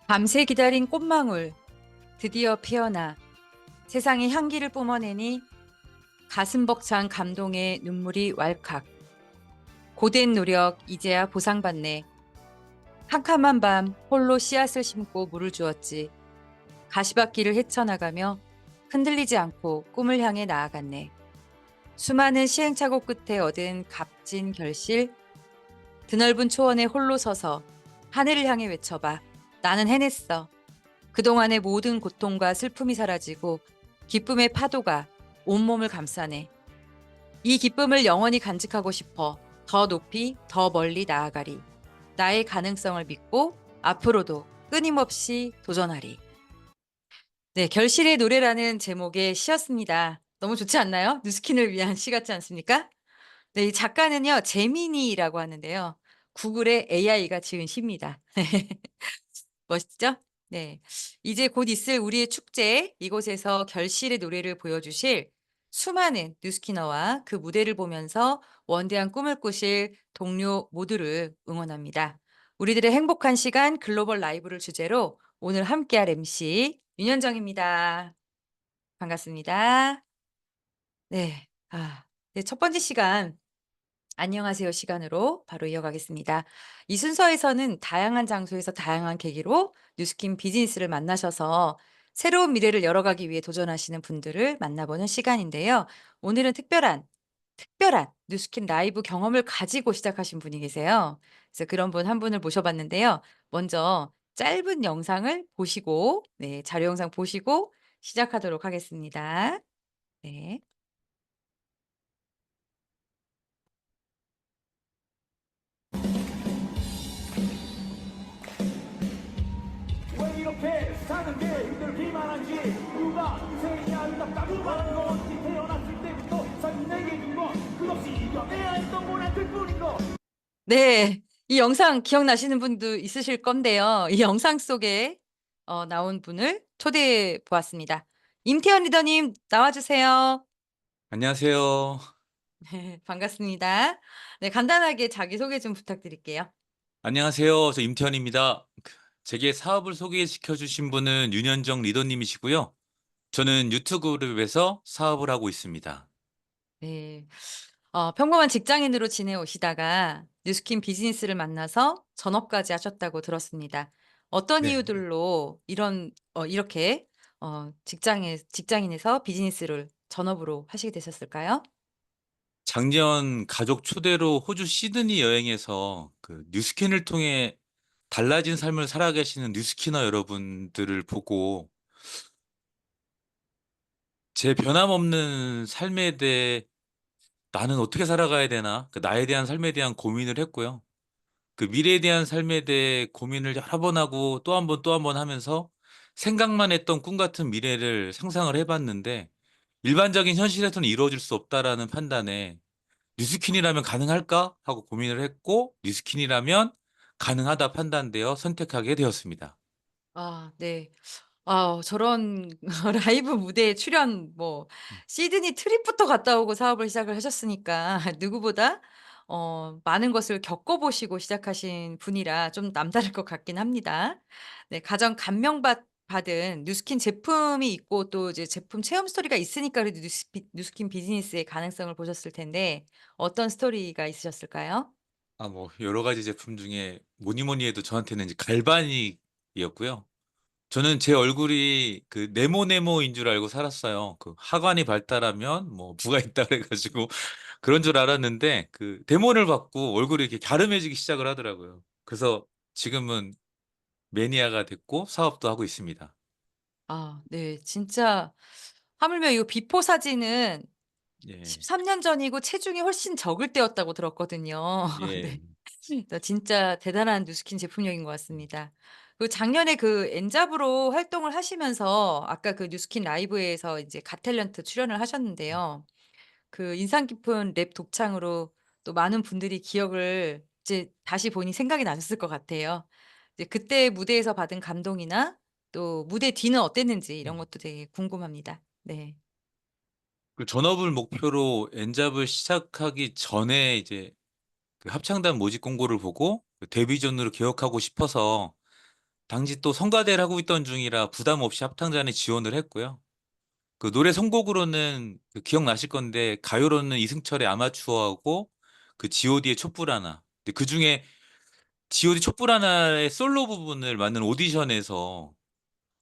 밤새 기다린 꽃망울 드디어 피어나 세상의 향기를 뿜어내니 가슴 벅찬 감동의 눈물이 왈칵. 고된 노력 이제야 보상받네. 캄캄한 밤 홀로 씨앗을 심고 물을 주었지. 가시밭길을 헤쳐나가며 흔들리지 않고 꿈을 향해 나아갔네. 수많은 시행착오 끝에 얻은 값진 결실. 드넓은 초원에 홀로 서서 하늘을 향해 외쳐봐. 나는 해냈어. 그동안의 모든 고통과 슬픔이 사라지고 기쁨의 파도가 온몸을 감싸네. 이 기쁨을 영원히 간직하고 싶어 더 높이 더 멀리 나아가리. 나의 가능성을 믿고 앞으로도 끊임없이 도전하리. 네, 결실의 노래라는 제목의 시였습니다. 너무 좋지 않나요? 뉴스킨을 위한 시 같지 않습니까? 네, 이 작가는요, 제미니라고 하는데요. 구글의 AI가 지은 시입니다. 멋있죠? 네. 이제 곧 있을 우리의 축제, 이곳에서 결실의 노래를 보여주실 수많은 뉴스키너와 그 무대를 보면서 원대한 꿈을 꾸실 동료 모두를 응원합니다. 우리들의 행복한 시간 글로벌 라이브를 주제로 오늘 함께할 MC 윤현정입니다. 반갑습니다. 네. 네, 첫 번째 시간 안녕하세요 시간으로 바로 이어가겠습니다. 이 순서에서는 다양한 장소에서 다양한 계기로 뉴스킨 비즈니스를 만나셔서 새로운 미래를 열어가기 위해 도전하시는 분들을 만나보는 시간인데요. 오늘은 특별한 뉴스킨 라이브 경험을 가지고 시작하신 분이 계세요. 그래서 그런 분 한 분을 모셔봤는데요. 먼저 짧은 영상을 보시고, 네, 자료 영상 보시고 시작하도록 하겠습니다. 네. 왜 이렇게 사는 게 힘들기만 한지 누가 인생이 아름답다고 말한 건지 태어났을 때부터 자신에게 준건 끝없이 이겨내야 했던 고난들 뿐인 거. 네. 이 영상 기억나시는 분도 있으실 건데요. 이 영상 속에 나온 분을 초대해 보았습니다. 임태현 리더님 나와 주세요. 안녕하세요. 네, 반갑습니다. 네, 간단하게 자기소개 좀 부탁드릴게요. 안녕하세요. 저 임태현입니다. 제게 사업을 소개시켜 주신 분은 윤현정 리더님이시고요. 저는 유튜브 그룹에서 사업을 하고 있습니다. 네. 평범한 직장인으로 지내오시다가 뉴스킨 비즈니스를 만나서 전업까지 하셨다고 들었습니다. 어떤 네. 이유들로 이렇게 직장인에서 비즈니스를 전업으로 하시게 되셨을까요? 작년 가족 초대로 호주 시드니 여행에서 뉴스킨을 통해 달라진 삶을 살아계시는 뉴스키너 여러분들을 보고 제 변함없는 삶에 대해 '나는 어떻게 살아가야 되나?' 나에 대한 삶에 대한 고민을 했고요. 미래에 대한 삶에 대해 고민을 여러 번 하고 또 한 번, 또 한 번 하면서 생각만 했던 꿈 같은 미래를 상상을 해 봤는데 '일반적인 현실에서는 이루어질 수 없다.'라는 판단에 '뉴스킨이라면 가능할까?' 하고 고민을 했고 '뉴스킨이라면 가능하다.' 판단되어 선택하게 되었습니다. 네. 저런 라이브 무대에 출연 뭐 음. 시드니 트립부터 갔다 오고 사업을 시작을 하셨으니까 누구보다 많은 것을 겪어 보시고 시작하신 분이라 좀 남다를 것 같긴 합니다. 네, 가장 받은 뉴스킨 제품이 있고 또 이제 제품 체험 스토리가 있으니까 그래도 뉴스킨 비즈니스의 가능성을 보셨을 텐데 어떤 스토리가 있으셨을까요? 뭐 여러 가지 제품 중에 뭐니 뭐니 해도 저한테는 이제 갈바닉이었고요. 저는 제 얼굴이 네모네모인 줄 알고 살았어요. 하관이 발달하면 뭐 부가 있다 그래 가지고 그런 줄 알았는데 데모를 받고 얼굴이 이렇게 갸름해지기 시작을 하더라고요. 그래서 지금은 매니아가 됐고 사업도 하고 있습니다. 네. 진짜 하물며 이거 비포 사진은 예. 13년 전이고 체중이 훨씬 적을 때였다고 들었거든요. 예. 네. 진짜 대단한 뉴스킨 제품력인 것 음. 같습니다. 작년에 엔잡으로 활동을 하시면서 아까 뉴스킨 라이브에서 이제 갓탤런트 출연을 음. 하셨는데요. 인상 깊은 랩 독창으로 또 많은 분들이 기억을 이제 다시 보니 생각이 나셨을 것 같아요. 이제 그때 무대에서 받은 감동이나 또 무대 뒤는 어땠는지 이런 음. 것도 되게 궁금합니다. 네. 전업을 목표로 엔잡을 시작하기 전에 이제 합창단 모집 공고를 보고 데뷔전으로 기억하고 싶어서 당시 또 성가대를 하고 있던 중이라 부담 없이 합창단에 지원을 했고요. 그 노래 선곡으로는 그 기억나실 건데 가요로는 이승철의 아마추어하고 그 G.O.D의 촛불 하나. 근데 그중에 G.O.D 촛불 하나의 솔로 부분을 맞는 오디션에서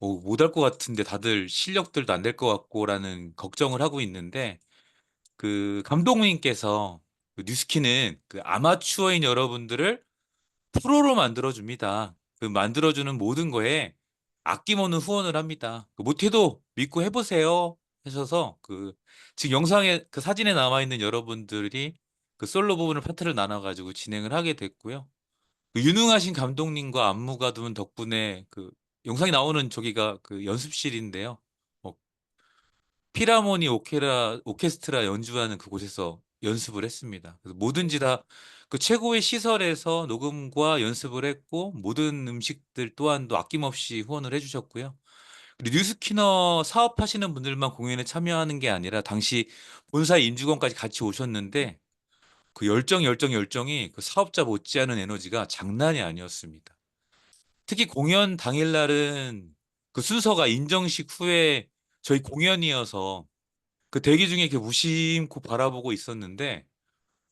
못할 것 같은데 다들 실력들도 안 될 것 같고라는 걱정을 하고 있는데 그 감독님께서 그 뉴스키는 그 아마추어인 여러분들을 프로로 만들어줍니다. 그 만들어주는 모든 거에 아낌없는 후원을 합니다. 그 못해도 믿고 해보세요 하셔서 그 지금 영상에 그 사진에 남아 있는 여러분들이 그 솔로 부분을 파트를 나눠가지고 진행을 하게 됐고요. 그 유능하신 감독님과 안무가분 덕분에 그 영상에 나오는 저기가 그 연습실인데요. 어, 피라모니 오케스트라 연주하는 그곳에서 연습을 했습니다. 그래서 뭐든지 다 그 최고의 시설에서 녹음과 연습을 했고 모든 음식들 또한도 아낌없이 후원을 해주셨고요. 그리고 뉴스키너 사업하시는 분들만 공연에 참여하는 게 아니라 당시 본사 임직원까지 같이 오셨는데 그 열정이 그 사업자 못지않은 에너지가 장난이 아니었습니다. 특히 공연 당일날은 그 순서가 인정식 후에 저희 공연이어서 그 대기 중에 이렇게 무심코 바라보고 있었는데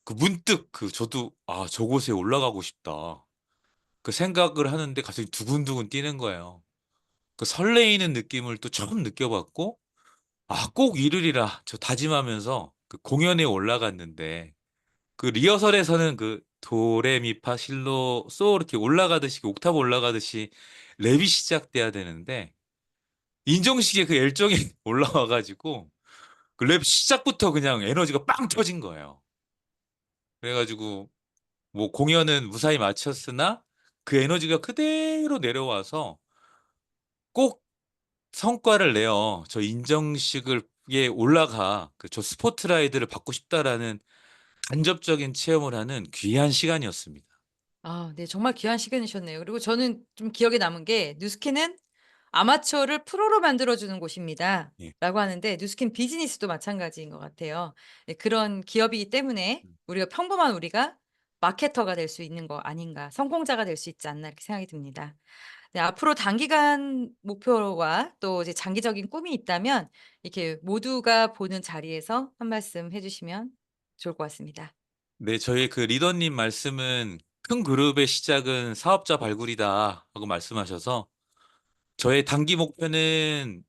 그 문득 그 저도 아 저곳에 올라가고 싶다 그 생각을 하는데 가슴이 두근두근 뛰는 거예요. 그 설레이는 느낌을 또 처음 느껴봤고 아 꼭 이루리라 저 다짐하면서 그 공연에 올라갔는데 그 리허설에서는 그 도레미파실로 소 이렇게 올라가듯이 그 옥타브 올라가듯이 랩이 시작돼야 되는데 인정식에 그 열정이 올라와 가지고 그 랩 시작부터 그냥 에너지가 빵 터진 거예요. 그래가지고 뭐 공연은 무사히 마쳤으나 그 에너지가 그대로 내려와서 꼭 성과를 내어 저 인정식을 에 올라가 그 저 스포트라이트를 받고 싶다라는 간접적인 체험을 하는 귀한 시간이었습니다. 아 네. 정말 귀한 시간이셨네요. 그리고 저는 좀 기억에 남은 게 "뉴스킨은 아마추어를 프로로 만들어 주는 예. 곳입니다."라고 하는데 뉴스킨 비즈니스도 마찬가지인 것 같아요. 네 그런 기업이기 때문에 음. 우리가 평범한 우리가 마케터가 될 수 있는 거 아닌가, 성공자가 될 수 있지 않나 이렇게 생각이 듭니다. 네 앞으로 단기간 목표와 또 이제 장기적인 꿈이 있다면 이렇게 모두가 보는 자리에서 한 말씀 해 주시면 좋을 것 같습니다. 네, 저희 그 리더님 말씀은 "큰 그룹의 시작은 사업자 발굴이다." 하고 말씀하셔서 저의 단기 목표는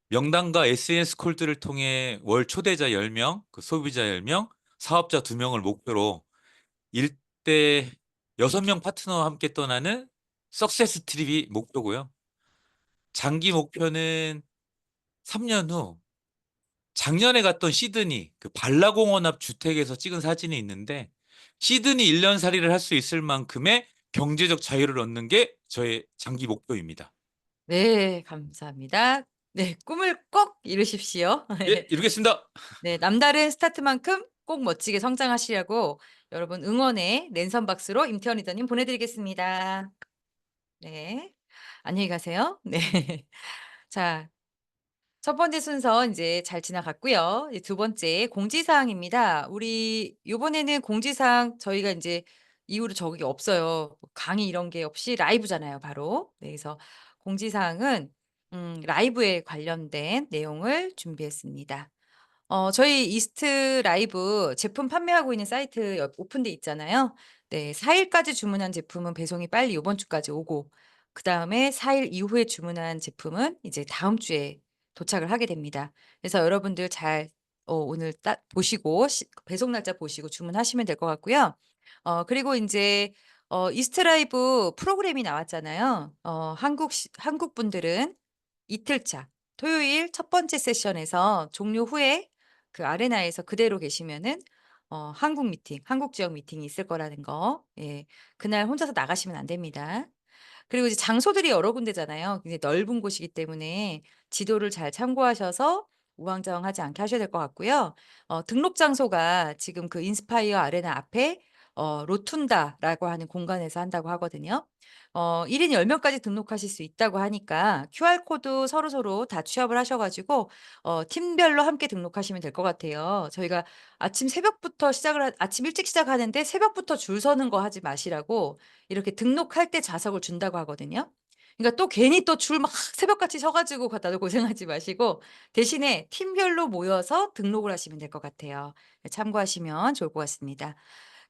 명단과 SNS 콜들을 통해 월 초대자 10명, 그 소비자 10명, 사업자 2명을 목표로 일대 6명 파트너와 함께 떠나는 석세스 트립이 목표고요. 장기 목표는 3년 후 작년에 갔던 시드니 그 발라공원 앞 주택에서 찍은 사진이 있는데 시드니 1년 살이를 할 수 있을 만큼의 경제적 자유를 얻는 게 저의 장기 목표입니다. 네 감사합니다. 네 꿈을 꼭 이루십시오. 예, 이루겠습니다. 네 남다른 스타트만큼 꼭 멋지게 성장하시려고 여러분 응원의 랜선 박스로 임태원 리더님 보내드리겠습니다. 네. 안녕히 가세요. 네. 자 첫 번째 순서 이제 잘 지나갔고요. 이제 두 번째 공지사항입니다. 우리 요번에는 공지사항 저희가 이제 이후로 적이 없어요. 뭐 강의 이런 게 없이 라이브잖아요 바로. 네 그래서 공지사항은 라이브에 관련된 내용을 준비했습니다. 저희 이스트 라이브 제품 판매하고 있는 사이트 오픈돼 있잖아요. 네. 4 일까지 주문한 제품은 배송이 빨리 요번 주까지 오고 그다음에 4일 이후에 주문한 제품은 이제 다음 주에 도착을 하게 됩니다. 그래서 여러분들 잘 오늘 딱 보시고 배송 날짜 보시고 주문하시면 될 것 같고요. 그리고 인제 이스트 라이브 프로그램이 나왔잖아요. 한국 분들은 이틀차 토요일 첫 번째 세션에서 종료 후에 그 아레나에서 그대로 계시면은 한국 미팅, 한국 지역 미팅이 있을 거라는 거. 예. 그날 혼자서 나가시면 안 됩니다. 그리고 이제 장소들이 여러 군데잖아요. 굉장히 넓은 곳이기 때문에 지도를 잘 참고하셔서 우왕좌왕하지 않게 하셔야 될 것 같고요. 등록 장소가 지금 그 인스파이어 아레나 앞에 로툰다라고 하는 공간에서 한다고 하거든요. 1인 10 명까지 등록하실 수 있다고 하니까 QR 코드 서로서로 다 취합을 하셔 가지고 팀별로 함께 등록하시면 될 것 같아요. 저희가 아침 새벽부터 시작을 아침 일찍 시작하는데 새벽부터 줄 서는 거 하지 마시라고 이렇게 등록할 때 좌석을 준다고 하거든요. 그러니까 또 괜히 또 줄 막 새벽같이 서 가지고 다들 고생하지 마시고 대신에 팀별로 모여서 등록을 하시면 될 것 같아요. 네, 참고하시면 좋을 것 같습니다.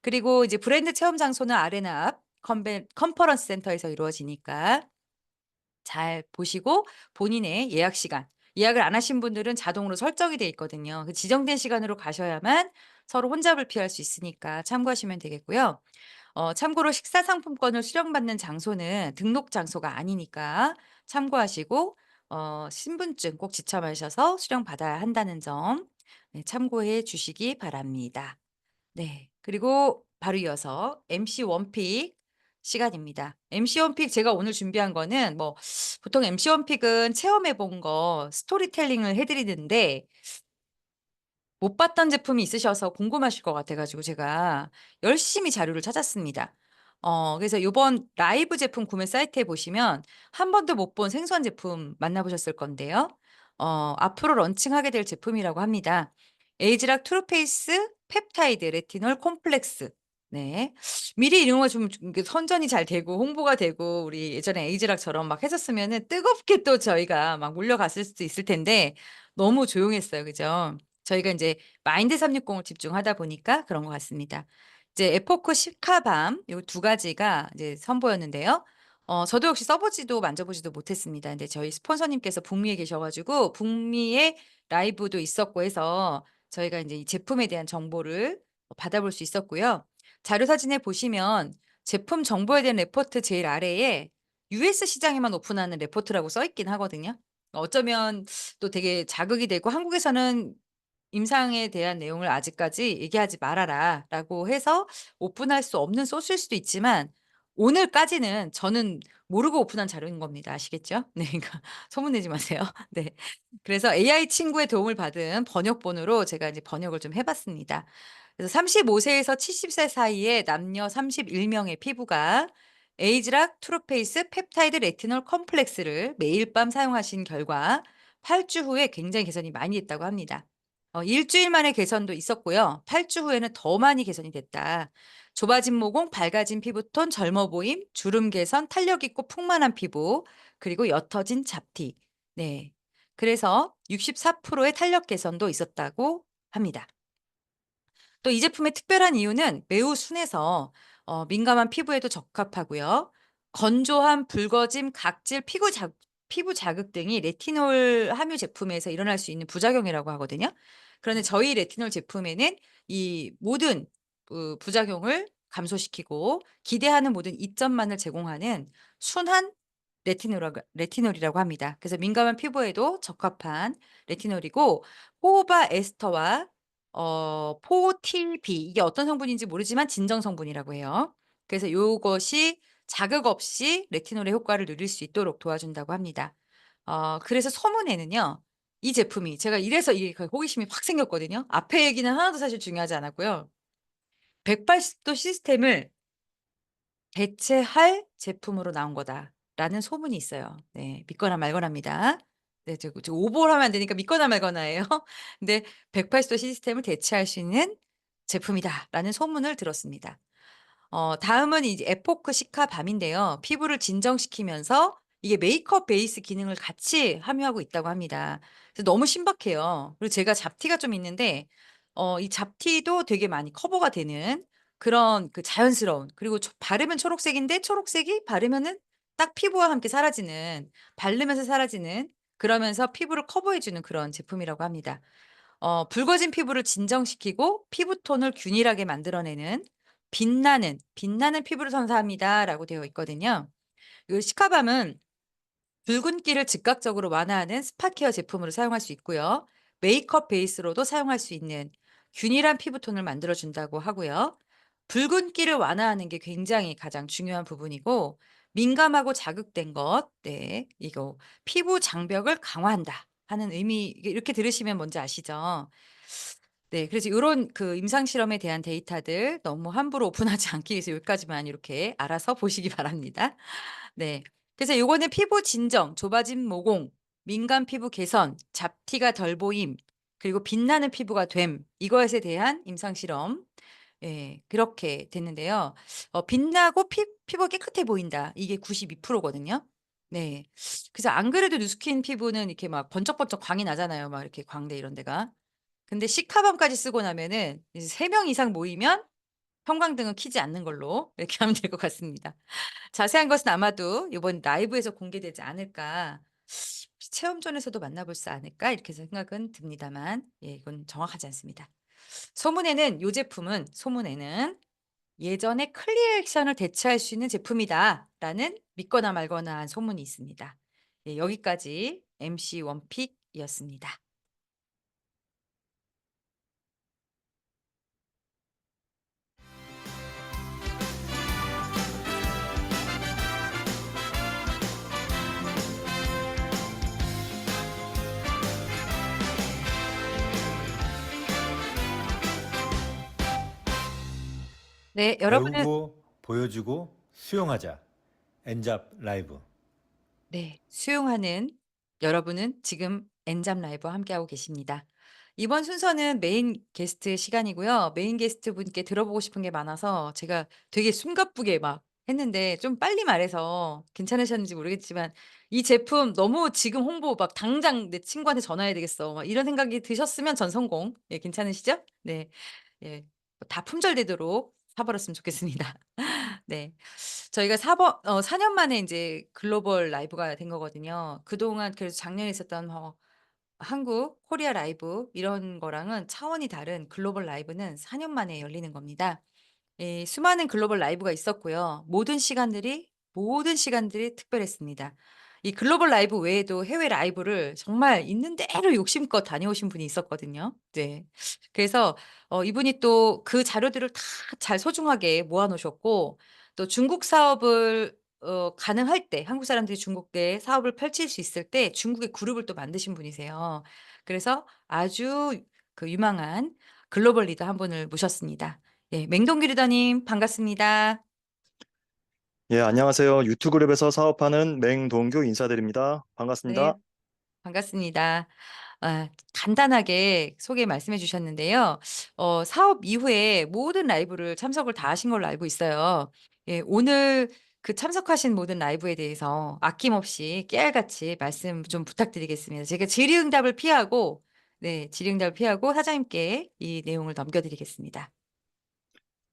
그리고 이제 브랜드 체험 장소는 아레나 앞 컨퍼런스 센터에서 이루어지니까 잘 보시고 본인의 예약 시간, 예약을 안 하신 분들은 자동으로 설정이 돼 있거든요. 그 지정된 시간으로 가셔야만 서로 혼잡을 피할 수 있으니까 참고하시면 되겠고요. 참고로 식사 상품권을 수령받는 장소는 등록 장소가 아니니까 참고하시고 신분증 꼭 지참하셔서 수령받아야 한다는 점 네, 참고해 주시기 바랍니다. 네. 그리고 바로 이어서 MC 원픽 시간입니다. MC 원픽 제가 오늘 준비한 거는 뭐 보통 MC 원픽은 체험해 본 거 스토리텔링을 해 드리는데 못 봤던 제품이 있으셔서 궁금하실 것 같아 가지고 제가 열심히 자료를 찾았습니다. 그래서 요번 라이브 제품 구매 사이트에 보시면 한 번도 못 본 생소한 제품 만나 보셨을 건데요. 앞으로 런칭하게 될 제품이라고 합니다. 에이지락 트루페이스 펩타이드 레티놀 콤플렉스. 네. 미리 이런 거 좀 이렇게 선전이 잘 되고 홍보가 되고 우리 예전에 에이지락처럼 막 했었으면은 뜨겁게 또 저희가 막 몰려갔을 수도 있을 텐데 너무 조용했어요. 그죠? 저희가 인제 마인드 360을 집중하다 보니까 그런 것 같습니다. 이제 에포크 시카밤 요 두 가지가 이제 선보였는데요. 저도 역시 써 보지도 만져 보지도 못했습니다. 근데 저희 스폰서님께서 북미에 계셔 가지고 북미에 라이브도 있었고 해서 저희가 인제 이 제품에 대한 정보를 받아볼 수 있었고요. 자료 사진에 보시면 제품 정보에 대한 레포트 제일 아래에 US 시장에만 오픈하는 레포트라고 써 있긴 하거든요. 어쩌면 또 되게 자극이 되고 한국에서는 "임상에 대한 내용을 아직까지 얘기하지 말아라."라고 해서 오픈할 수 없는 소스일 수도 있지만 오늘까지는 저는 모르고 오픈한 자료인 겁니다. 아시겠죠? 네. 그러니까 소문 내지 마세요. 네. 그래서 AI 친구의 도움을 받은 번역본으로 제가 이제 번역을 좀 해 봤습니다. 그래서 35 세에서 70세 사이의 남녀 31 명의 피부가 에이즈락 트루페이스 펩타이드 레티놀 컴플렉스를 매일 밤 사용하신 결과 8주 후에 굉장히 개선이 많이 됐다고 합니다. 일 주일 만에 개선도 있었고요. 8주 후에는 더 많이 개선이 됐다. 좁아진 모공, 밝아진 피부톤, 젊어 보임, 주름 개선, 탄력 있고 풍만한 피부, 그리고 옅어진 잡티. 네. 그래서 64%의 탄력 개선도 있었다고 합니다. 또 이 제품의 특별한 이유는 매우 순해서 민감한 피부에도 적합하고요. 건조함, 붉어짐, 각질, 피부 자극 등이 레티놀 함유 제품에서 일어날 수 있는 부작용이라고 하거든요. 그런데 저희 레티놀 제품에는 이 모든 부작용을 감소시키고 기대하는 모든 이점만을 제공하는 순한 레티놀이라고 합니다. 그래서 민감한 피부에도 적합한 레티놀이고 호호바 에스터와 포티비 이게 어떤 성분인지 모르지만 진정 성분이라고 해요. 그래서 요것이 자극 없이 레티놀의 효과를 누릴 수 있도록 도와준다고 합니다. 그래서 소문에는요. 이 제품이 제가 이래서 이게 그 호기심이 확 생겼거든요. 앞에 얘기는 하나도 사실 중요하지 않았고요. 180도 시스템을 대체할 제품으로 나온 거다라는 소문이 있어요. 네. 믿거나 말거나입니다. 네. 저 오보를 하면 안 되니까 믿거나 말거나예요. 근데 "180도 시스템을 대체할 수 있는 제품이다."라는 소문을 들었습니다. 다음은 이제 에포크 시카 밤인데요. 피부를 진정시키면서 이게 메이크업 베이스 기능을 같이 함유하고 있다고 합니다. 그래서 너무 신박해요. 그리고 제가 잡티가 좀 있는데 이 잡티도 되게 많이 커버가 되는 그런 그 자연스러운 그리고 바르면 초록색인데 초록색이 바르면은 딱 피부와 함께 사라지는 바르면서 사라지는 그러면서 피부를 커버해 주는 그런 제품이라고 합니다. 붉어진 피부를 진정시키고 피부톤을 균일하게 만들어내는 빛나는 피부를 선사합니다라고 되어 있거든요. 이 시카밤은 붉은기를 즉각적으로 완화하는 스파 케어 제품으로 사용할 수 있고요. 메이크업 베이스로도 사용할 수 있는 균일한 피부톤을 만들어 준다고 하고요. 붉은기를 완화하는 게 굉장히 가장 중요한 부분이고 민감하고 자극된 것, 네, 이거 피부 장벽을 강화한다 하는 의미 이렇게 들으시면 뭔지 아시죠? 네. 그래서 요런 그 임상 실험에 대한 데이터들 너무 함부로 오픈하지 않기 위해서 여기까지만 이렇게 알아서 보시기 바랍니다. 네. 그래서 요거는 피부 진정, 좁아진 모공, 민감 피부 개선, 잡티가 덜 보임, 그리고 빛나는 피부가 됨 이것에 대한 임상 실험 예 그렇게 됐는데요. 빛나고 피부가 깨끗해 보인다. 이게 92% 거든요. 네. 그래서 안 그래도 누스킨 피부는 이렇게 막 번쩍번쩍 광이 나잖아요. 막 이렇게 광대 이런 데가. 근데 시카밤까지 쓰고 나면은 이제 3명 이상 모이면 형광등은 켜지 않는 걸로 이렇게 하면 될 것 같습니다. 자세한 것은 아마도 이번 라이브에서 공개되지 않을까. 체험존에서도 만나볼 수 않을까 이렇게 생각은 듭니다만 예 이건 정확하지 않습니다. 소문에는 예전에 클리어 액션을 대체할 수 있는 제품이다라는 믿거나 말거나 한 소문이 있습니다. 예 여기까지 MC 원픽이었습니다. 네 여러분은 배우고 보여주고 수용하자. 엔잡 라이브. 네. 수용하는 여러분은 지금 엔잡 라이브와 함께하고 계십니다. 이번 순서는 메인 게스트 시간이고요. 메인 게스트 분께 들어보고 싶은 게 많아서 제가 되게 숨가쁘게 막 했는데 좀 빨리 말해서 괜찮으셨는지 모르겠지만 이 제품 너무 지금 홍보 막 당장 내 친구한테 전화해야 되겠어. 막 이런 생각이 드셨으면 전 성공. 예, 괜찮으시죠? 네. 예. 다 품절되도록 사 버렸으면 좋겠습니다. 네. 저희가 4년 만에 인제 글로벌 라이브가 된 거거든요. 그동안 그래서 작년에 있었던 한국 코리아 라이브 이런 거랑은 차원이 다른 글로벌 라이브는 4년 만에 열리는 겁니다. 예 수많은 글로벌 라이브가 있었고요. 모든 시간들이 특별했습니다. 이 글로벌 라이브 외에도 해외 라이브를 정말 있는 대로 욕심껏 다녀오신 분이 있었거든요. 네. 그래서 이분이 또 그 자료들을 다 잘 소중하게 모아 놓으셨고 또 중국 사업을 가능할 때 한국 사람들이 중국에 사업을 펼칠 수 있을 때 중국의 그룹을 또 만드신 분이세요. 그래서 아주 그 유망한 글로벌 리더 한 분을 모셨습니다. 예. 맹동규 리더님 반갑습니다. 예, 안녕하세요. 유튜그룹에서 사업하는 맹동규 인사드립니다. 네. 반갑습니다. 반갑습니다. 간단하게 소개 말씀해 주셨는데요. 사업 이후에 모든 라이브를 참석을 다 하신 걸로 알고 있어요. 예. 오늘 그 참석하신 모든 라이브에 대해서 아낌없이 깨알같이 말씀 좀 부탁드리겠습니다. 제가 질의응답을 피하고 네 질의응답을 피하고 사장님께 이 내용을 넘겨 드리겠습니다.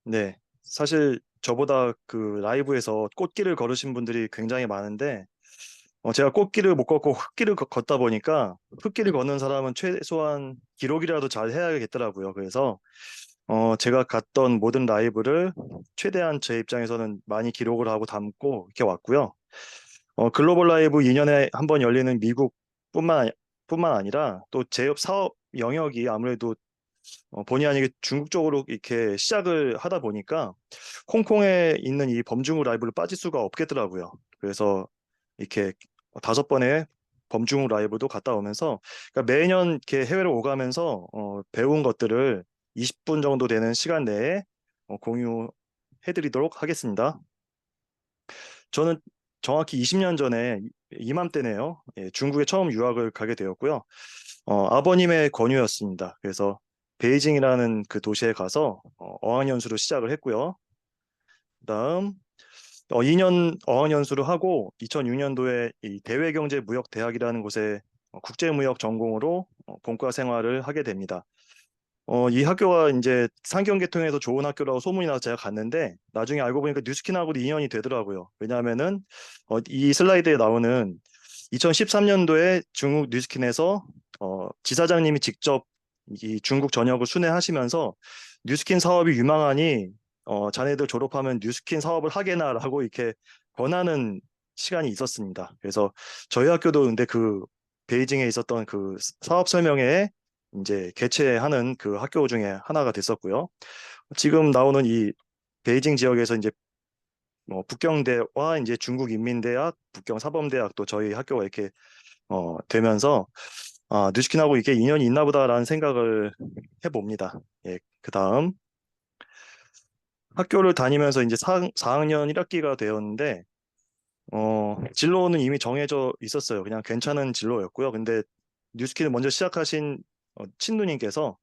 네. 사실 저보다 그 라이브에서 꽃길을 걸으신 분들이 굉장히 많은데, 제가 꽃길을 못 걷고 흙길을 걷다 보니까 흙길을 걷는 사람은 최소한 기록이라도 잘 해야겠더라고요. 그래서 제가 갔던 모든 라이브를 최대한 제 입장에서는 많이 기록을 하고 담고 이렇게 왔고요. 글로벌 라이브 2년에 한 번 열리는 뿐만 아니라 또 제 사업 영역이 아무래도 본의 아니게 중국 쪽으로 이렇게 시작을 하다 보니까 홍콩에 있는 이 범중후 라이브를 빠질 수가 없겠더라고요. 그래서 이렇게 5번의 범중후 라이브도 갔다 오면서 그러니까 매년 이렇게 해외를 오가면서 배운 것들을 20분 정도 되는 시간 내에 공유해드리도록 하겠습니다. 저는 정확히 20년 전에 이맘때네요. 예, 중국에 처음 유학을 가게 되었고요. 아버님의 권유였습니다. 그래서 베이징이라는 그 도시에 가서 어학연수를 시작을 했고요. 그다음 2년 어학연수를 하고 2006년도에 이 대외경제무역대학이라는 곳에 국제무역 전공으로 본과 생활을 하게 됩니다. 이 학교가 이제 상경계통에서 좋은 학교라고 소문이 나서 제가 갔는데 나중에 알고 보니까 뉴스킨하고도 인연이 되더라고요. 왜냐하면은 이 슬라이드에 나오는 2013년도에 중국 뉴스킨에서 지사장님이 직접 이 중국 전역을 순회하시면서 뉴스킨 사업이 유망하니 자네들 졸업하면 뉴스킨 사업을 하게나라고 이렇게 권하는 시간이 있었습니다. 그래서 저희 학교도 근데 그 베이징에 있었던 그 사업 설명회에 이제 개최하는 그 학교 중에 하나가 됐었고요. 지금 나오는 이 베이징 지역에서 이제 북경대와 이제 중국인민대학, 북경사범대학도 저희 학교가 이렇게 되면서 뉴스킨하고 이게 인연이 있나 보다라는 생각을 해봅니다. 예, 그다음 학교를 다니면서 이제 4학년 1학기가 되었는데 진로는 이미 정해져 있었어요. 그냥 괜찮은 진로였고요. 근데 뉴스킨을 먼저 시작하신 친누님께서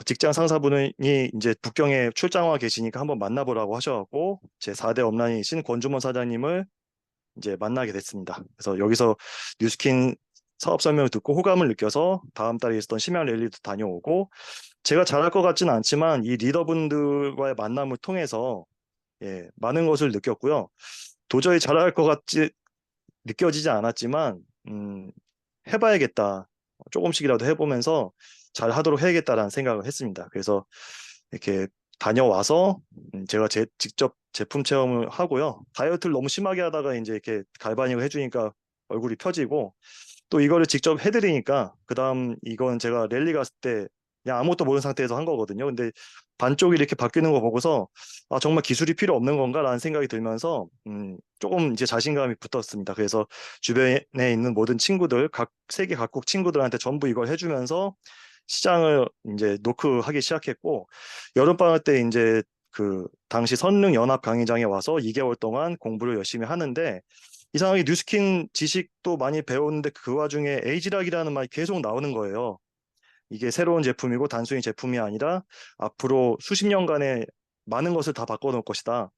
직장 상사분이 이제 북경에 출장 와 계시니까 한번 만나보라고 하셔갖고 제 4대 업라인이신 권주모 사장님을 이제 만나게 됐습니다. 그래서 여기서 뉴스킨 사업 설명을 듣고 호감을 느껴서 다음 달에 있었던 심야 랠리도 다녀오고, 제가 잘할 것 같지는 않지만 이 리더분들과의 만남을 통해서 많은 것을 느꼈고요. 도저히 잘할 것 같지 느껴지지 않았지만 해봐야겠다. 조금씩이라도 해보면서 잘 하도록 해야겠다라는 생각을 했습니다. 그래서 이렇게 다녀와서 제가 직접 제품 체험을 하고요. 다이어트를 너무 심하게 하다가 이제 이렇게 갈바닉을 해주니까 얼굴이 펴지고, 또 이거를 직접 해드리니까 그다음 이건 제가 랠리 갔을 때 그냥 아무것도 모르는 상태에서 한 거거든요. 근데 반쪽이 이렇게 바뀌는 거 보고서 아, 정말 기술이 필요 없는 건가라는 생각이 들면서 조금 이제 자신감이 붙었습니다. 그래서 주변에 있는 모든 친구들, 각 세계 각국 친구들한테 전부 이걸 해주면서 시장을 이제 노크하기 시작했고, 여름방학 때 이제 그 당시 선릉연합 강의장에 와서 2개월 동안 공부를 열심히 하는데, 이상하게 뉴스킨 지식도 많이 배웠는데 그 와중에 에이지락이라는 말이 계속 나오는 거예요. 이게 새로운 제품이고 단순히 제품이 아니라 앞으로 수십 년간의 많은 것을 다 바꿔놓을 것이다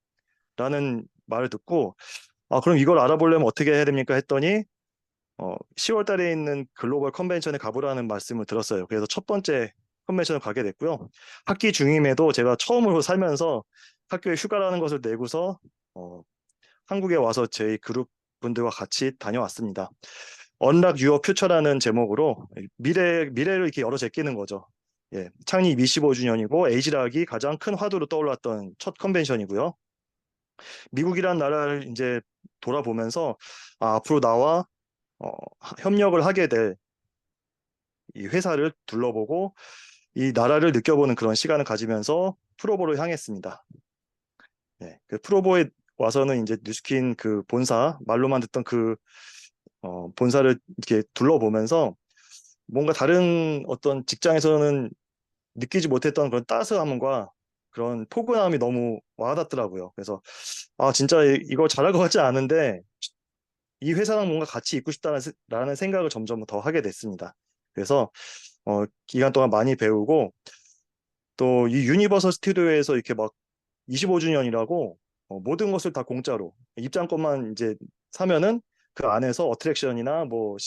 라는 말을 듣고, 아, 그럼 이걸 알아보려면 어떻게 해야 됩니까 했더니 10월 달에 있는 글로벌 컨벤션에 가보라는 말씀을 들었어요. 그래서 첫 번째 컨벤션을 가게 됐고요. 학기 중임에도 제가 처음으로 살면서 학교에 휴가라는 것을 내고서 한국에 와서 저희 그룹 분들과 같이 다녀왔습니다. Unlock Your Future라는 제목으로 미래를 이렇게 열어 제끼는 거죠. 창립 25주년이고 에이지락이 가장 큰 화두로 떠올랐던 첫 컨벤션이고요. 미국이란 나라를 이제 돌아보면서 앞으로 나와 협력을 하게 될 이 회사를 둘러보고 이 나라를 느껴보는 그런 시간을 가지면서 프로보로 향했습니다. 그 프로보에 와서는 이제 뉴스킨 그 본사, 말로만 듣던 그 본사를 이렇게 둘러보면서 뭔가 다른 어떤 직장에서는 느끼지 못했던 그런 따스함과 그런 포근함이 너무 와닿더라고요. 그래서 아, 진짜 이거 잘할 것 같지 않은데 이 회사랑 뭔가 같이 있고 싶다라는 생각을 점점 더 하게 됐습니다. 그래서 기간 동안 많이 배우고, 또 이 유니버설 스튜디오에서 이렇게 막 25주년이라고 모든 것을 다 공짜로 입장권만 이제 사면은 그 안에서 어트랙션이나 뭐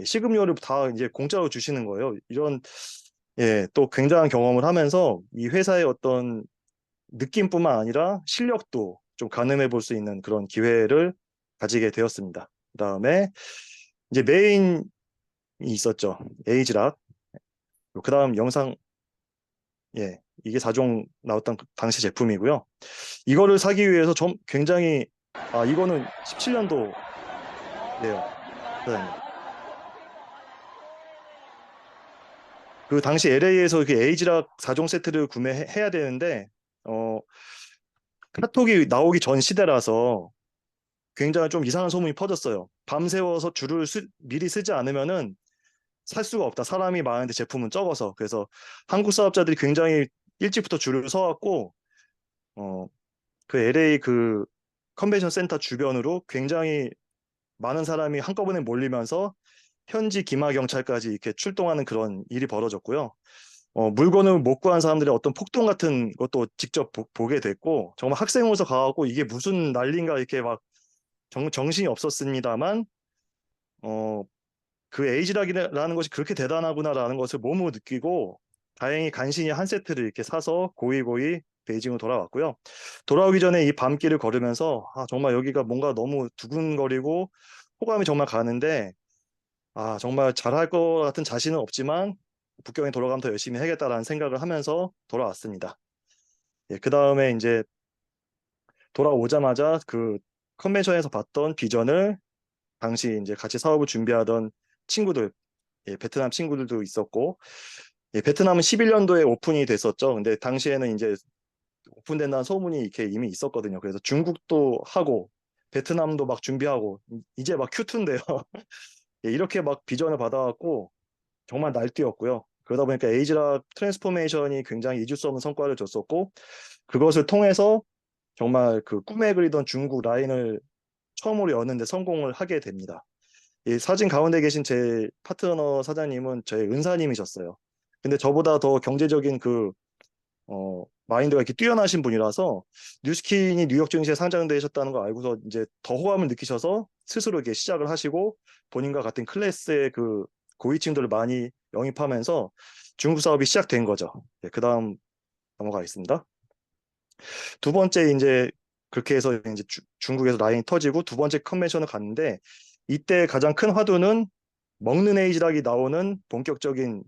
식음료를 다 이제 공짜로 주시는 거예요. 이런 또 굉장한 경험을 하면서 이 회사의 어떤 느낌뿐만 아니라 실력도 좀 가늠해 볼 수 있는 그런 기회를 가지게 되었습니다. 그다음에 이제 메인이 있었죠. 에이지락. 그다음 영상, 이게 4종 나왔던 당시 제품이고요. 이거를 사기 위해서 좀 굉장히, 이거는 17년도네요, 사장님. 그 당시 LA에서 그 에이지락 4종 세트를 구매해야 되는데 카톡이 나오기 전 시대라서 굉장히 좀 이상한 소문이 퍼졌어요. 밤새워서 줄을 미리 쓰지 않으면은 살 수가 없다. 사람이 많은데 제품은 적어서. 그래서 한국 사업자들이 굉장히 일찍부터 줄을 서왔고, 그 LA 그 컨벤션 센터 주변으로 굉장히 많은 사람이 한꺼번에 몰리면서 현지 기마 경찰까지 이렇게 출동하는 그런 일이 벌어졌고요. 물건을 못 구한 사람들의 어떤 폭동 같은 것도 직접 보게 됐고, 정말 학생으로서 가갖고 이게 무슨 난리인가 이렇게 막 정신이 없었습니다만, 그 에이지락이라는 것이 그렇게 대단하구나라는 것을 몸으로 느끼고, 다행히 간신히 한 세트를 이렇게 사서 고이고이 베이징으로 돌아왔고요. 돌아오기 전에 이 밤길을 걸으면서 정말 여기가 뭔가 너무 두근거리고 호감이 정말 가는데, 정말 잘할 것 같은 자신은 없지만 북경에 돌아가면 더 열심히 해야겠다라는 생각을 하면서 돌아왔습니다. 그 다음에 이제 돌아오자마자 그 컨벤션에서 봤던 비전을 당시 이제 같이 사업을 준비하던 친구들, 베트남 친구들도 있었고, 베트남은 11년도에 오픈이 됐었죠. 근데 당시에는 이제 오픈된다는 소문이 이렇게 이미 있었거든요. 그래서 중국도 하고 베트남도 막 준비하고 이제 막 Q2인데요. 이렇게 막 비전을 받아갖고 정말 날뛰었고요. 그러다 보니까 에이지락 트랜스포메이션이 굉장히 잊을 수 없는 성과를 줬었고, 그것을 통해서 정말 그 꿈에 그리던 중국 라인을 처음으로 여는데 성공을 하게 됩니다. 이 사진 가운데 계신 제 파트너 사장님은 저의 은사님이셨어요. 근데 저보다 더 경제적인 그 마인드가 이렇게 뛰어나신 분이라서 뉴스킨이 뉴욕 증시에 상장되셨다는 걸 알고서 이제 더 호감을 느끼셔서 스스로 이렇게 시작을 하시고 본인과 같은 클래스의 그 고위층들을 많이 영입하면서 중국 사업이 시작된 거죠. 네, 그 다음 넘어가겠습니다. 두 번째 이제 그렇게 해서 이제 중국에서 라인이 터지고 두 번째 컨벤션을 갔는데 이때 가장 큰 화두는 먹는 에이지락이 나오는 본격적인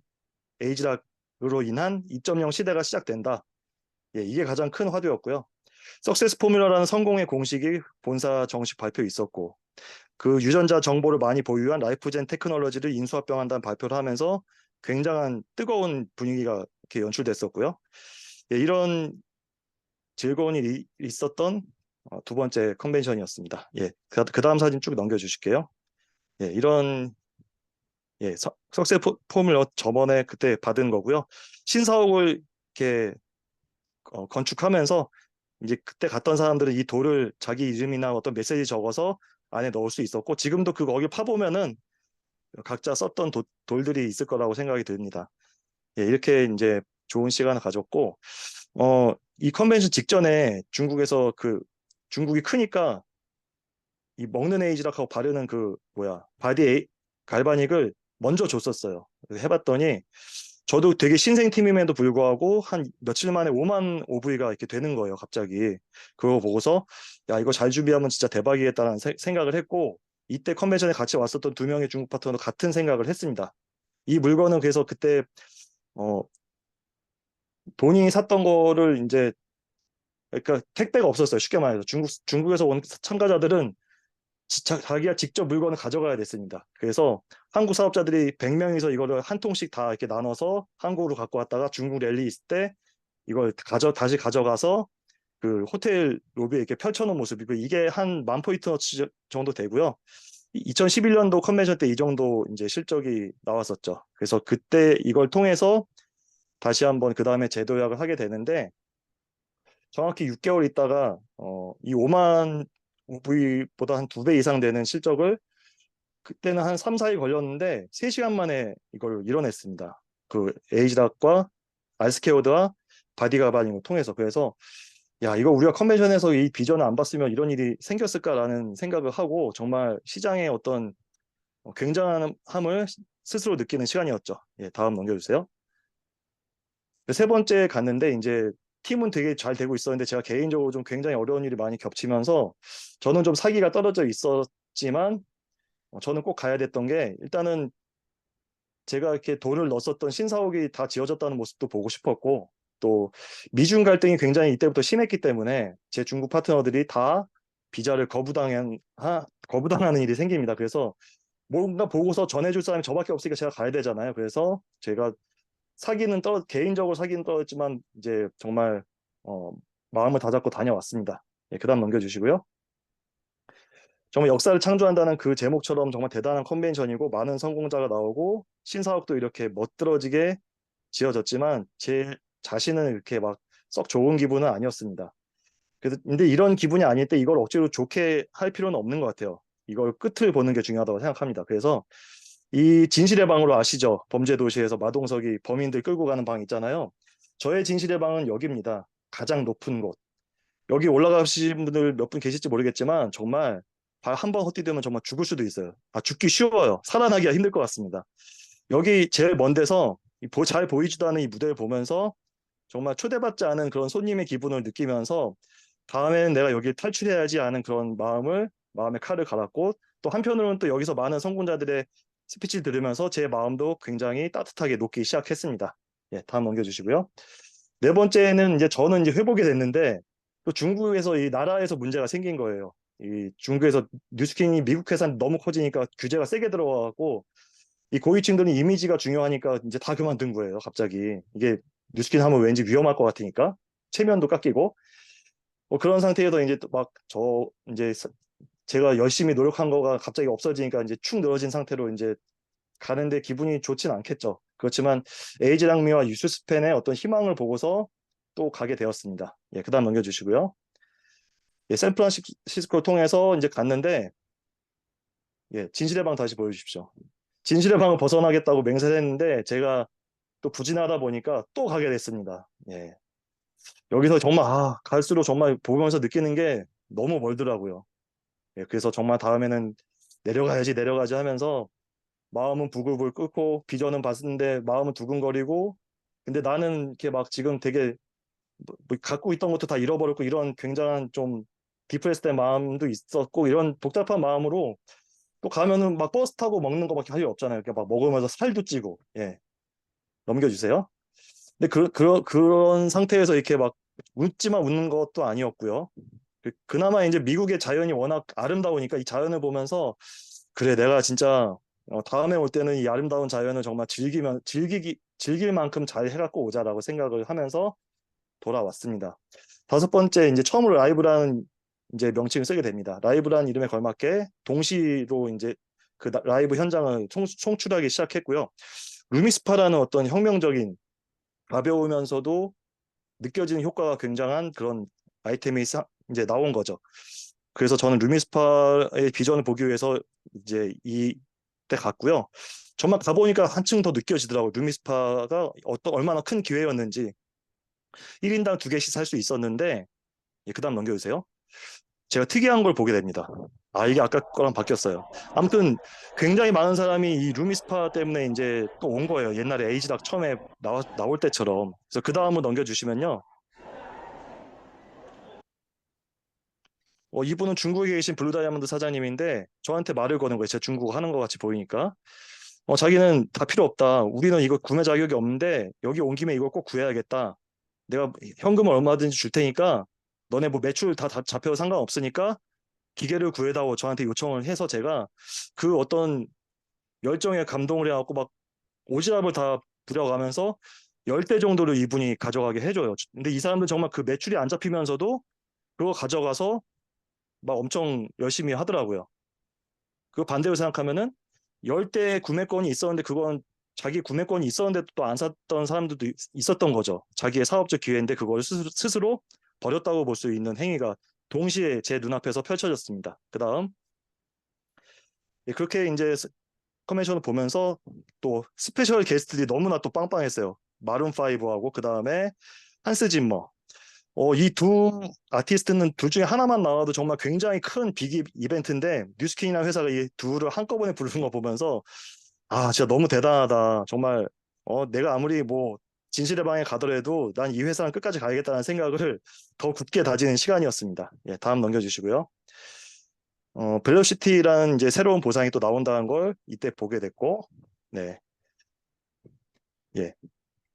에이지락으로 인한 2.0 시대가 시작된다. 예, 이게 가장 큰 화두였고요. 석세스 포뮬러라는 성공의 공식이 본사 정식 발표 있었고 그 유전자 정보를 많이 보유한 라이프젠 테크놀로지를 인수합병한다는 발표를 하면서 굉장한 뜨거운 분위기가 이렇게 연출됐었고요. 예, 이런 즐거운 일이 있었던 두 번째 컨벤션이었습니다. 예, 그 다음 사진 쭉 넘겨주실게요. 예, 이런 석세 포뮬러 저번에 그때 받은 거고요. 신사옥을 이렇게 건축하면서 이제 그때 갔던 사람들은 이 돌을 자기 이름이나 어떤 메시지 적어서 안에 넣을 수 있었고 지금도 그 거기 파보면은 각자 썼던 돌들이 있을 거라고 생각이 듭니다. 예, 이렇게 이제 좋은 시간을 가졌고 이 컨벤션 직전에 중국에서 중국이 크니까 이 먹는 에이지락하고 바르는 바디 갈바닉을 먼저 줬었어요. 그래서 해봤더니 저도 되게 신생 팀임에도 불구하고 한 며칠 만에 5만 OV가 이렇게 되는 거예요, 갑자기. 그거 보고서 야, 이거 잘 준비하면 진짜 대박이겠다라는 생각을 했고 이때 컨벤션에 같이 왔었던 두 명의 중국 파트너도 같은 생각을 했습니다. 이 물건은 그래서 그때 어, 본인이 샀던 거를 이제 그러니까 택배가 없었어요. 쉽게 말해서 중국에서 온 참가자들은 자기가 직접 물건을 가져가야 됐습니다. 그래서 한국 사업자들이 100명이서 이거를 한 통씩 다 이렇게 나눠서 한국으로 갖고 왔다가 중국 랠리 있을 때 이걸 다시 가져가서 그 호텔 로비에 이렇게 펼쳐놓은 모습이고 이게 한 10,000포인트 정도 되고요. 2011년도 컨벤션 때 이 정도 이제 실적이 나왔었죠. 그래서 그때 이걸 통해서 다시 한번 그 다음에 재도약을 하게 되는데 정확히 6개월 있다가 이 5만 V보다 한 2배 이상 되는 실적을 그때는 한 3, 4일 걸렸는데 3시간 만에 이걸 이뤄냈습니다. 그 에이지락과 알스케어드와 바디가바닝을 통해서. 그래서 야, 이거 우리가 컨벤션에서 이 비전을 안 봤으면 이런 일이 생겼을까라는 생각을 하고 정말 시장의 어떤 굉장함을 스스로 느끼는 시간이었죠. 예, 다음 넘겨주세요. 세 번째 갔는데 이제 팀은 되게 잘 되고 있었는데 제가 개인적으로 좀 굉장히 어려운 일이 많이 겹치면서 저는 좀 사기가 떨어져 있었지만 저는 꼭 가야 됐던 게 일단은 제가 이렇게 돈을 넣었었던 신사옥이 다 지어졌다는 모습도 보고 싶었고 또 미중 갈등이 굉장히 이때부터 심했기 때문에 제 중국 파트너들이 다 비자를 거부당하는 일이 생깁니다. 그래서 뭔가 보고서 전해줄 사람이 저밖에 없으니까 제가 가야 되잖아요. 그래서 제가 개인적으로 사기는 떨어졌지만 이제 정말 마음을 다잡고 다녀왔습니다. 예, 그다음 넘겨주시고요. 정말 역사를 창조한다는 그 제목처럼 정말 대단한 컨벤션이고 많은 성공자가 나오고 신사옥도 이렇게 멋들어지게 지어졌지만 제 자신은 이렇게 막 썩 좋은 기분은 아니었습니다. 근데 이런 기분이 아닐 때 이걸 억지로 좋게 할 필요는 없는 것 같아요. 이걸 끝을 보는 게 중요하다고 생각합니다. 그래서 이 진실의 방으로 아시죠? 범죄도시에서 마동석이 범인들 끌고 가는 방 있잖아요. 저의 진실의 방은 여기입니다. 가장 높은 곳. 여기 올라가신 분들 몇 분 계실지 모르겠지만 정말 발 한 번 헛디디면 정말 죽을 수도 있어요. 죽기 쉬워요. 살아나기가 힘들 것 같습니다. 여기 제일 먼 데서 잘 보이지도 않은 이 무대를 보면서 정말 초대받지 않은 그런 손님의 기분을 느끼면서 다음에는 내가 여기 탈출해야지 하는 그런 마음에 칼을 갈았고 또 한편으로는 또 여기서 많은 성공자들의 스피치를 들으면서 제 마음도 굉장히 따뜻하게 녹기 시작했습니다. 예, 다음 넘겨주시고요. 네 번째는 이제 저는 이제 회복이 됐는데 또 중국에서 이 나라에서 문제가 생긴 거예요. 이 중국에서 뉴스킨이 미국 회사 너무 커지니까 규제가 세게 들어와갖고 이 고위층들은 이미지가 중요하니까 이제 다 그만둔 거예요. 갑자기 이게 뉴스킨 하면 왠지 위험할 것 같으니까 체면도 깎이고 그런 상태에서 이제 이제 제가 열심히 노력한 거가 갑자기 없어지니까 이제 축 늘어진 상태로 이제 가는데 기분이 좋진 않겠죠. 그렇지만 에이지랑미와 유스스펜의 어떤 희망을 보고서 또 가게 되었습니다. 예, 그다음 넘겨주시고요. 예, 샌프란시스코를 통해서 이제 갔는데 예, 진실의 방 다시 보여주십시오. 진실의 방을 벗어나겠다고 맹세했는데 제가 또 부진하다 보니까 또 가게 됐습니다. 예. 여기서 정말 갈수록 정말 보면서 느끼는 게 너무 멀더라고요. 예, 그래서 정말 다음에는 내려가야지 하면서 마음은 부글부글 끓고 비전은 봤는데 마음은 두근거리고, 근데 나는 이렇게 막 지금 되게 뭐 갖고 있던 것도 다 잃어버렸고 이런 굉장한 좀 디프레스된 마음도 있었고, 이런 복잡한 마음으로 또 가면은 막 버스 타고 먹는 거밖에 할 일 없잖아요. 이렇게 막 먹으면서 살도 찌고. 예, 넘겨주세요. 근데 그런 상태에서 이렇게 막 웃지만 웃는 것도 아니었고요. 그나마 이제 미국의 자연이 워낙 아름다우니까 이 자연을 보면서 그래, 내가 진짜 다음에 올 때는 이 아름다운 자연을 정말 즐길 만큼 잘 해갖고 오자라고 생각을 하면서 돌아왔습니다. 다섯 번째, 이제 처음으로 라이브라는 이제 명칭을 쓰게 됩니다. 라이브라는 이름에 걸맞게 동시로 이제 그 라이브 현장을 총출하기 시작했고요. 루미스파라는 어떤 혁명적인 가벼우면서도 느껴지는 효과가 굉장한 그런 아이템이 이제 나온 거죠. 그래서 저는 루미스파의 비전을 보기 위해서 이제 이때 갔고요. 정말 가보니까 한층 더 느껴지더라고요. 루미스파가 얼마나 큰 기회였는지. 1인당 2개씩 살 수 있었는데, 예, 그 다음 넘겨주세요. 제가 특이한 걸 보게 됩니다. 이게 아까 거랑 바뀌었어요. 아무튼 굉장히 많은 사람이 이 루미스파 때문에 이제 또 온 거예요. 옛날에 에이지닥 처음에 나올 때처럼. 그래서 그 다음을 넘겨주시면요. 이분은 중국에 계신 블루 다이아몬드 사장님인데 저한테 말을 거는 거예요. 제가 중국어 하는 것 같이 보이니까. 자기는 다 필요 없다. 우리는 이거 구매 자격이 없는데 여기 온 김에 이걸 꼭 구해야겠다. 내가 현금을 얼마든지 줄 테니까 너네 뭐 매출 다 잡혀도 상관없으니까 기계를 구해다오 저한테 요청을 해서 제가 그 어떤 열정에 감동을 해갖고 막 오지랖을 다 부려가면서 10대 정도를 이분이 가져가게 해줘요. 근데 이 사람들 정말 그 매출이 안 잡히면서도 그거 가져가서 막 엄청 열심히 하더라고요. 그 반대로 생각하면은 10대 구매권이 있었는데 그건 자기 구매권이 있었는데 또 안 샀던 사람들도 있었던 거죠. 자기의 사업적 기회인데 그걸 스스로 버렸다고 볼 수 있는 행위가 동시에 제 눈앞에서 펼쳐졌습니다. 그 다음, 그렇게 이제 컨벤션을 보면서 또 스페셜 게스트들이 너무나 또 빵빵했어요. 마룬 5하고 그 다음에 한스 짐머. 이 두 아티스트는 둘 중에 하나만 나와도 정말 굉장히 큰 빅 이벤트인데 뉴스킨이라는 회사가 이 둘을 한꺼번에 부르는 거 보면서 진짜 너무 대단하다. 정말 내가 아무리 뭐 진실의 방에 가더라도 난 이 회사는 끝까지 가야겠다는 생각을 더 굳게 다지는 시간이었습니다. 예, 다음 넘겨주시고요. 벨로시티라는 이제 새로운 보상이 또 나온다는 걸 이때 보게 됐고, 네, 예,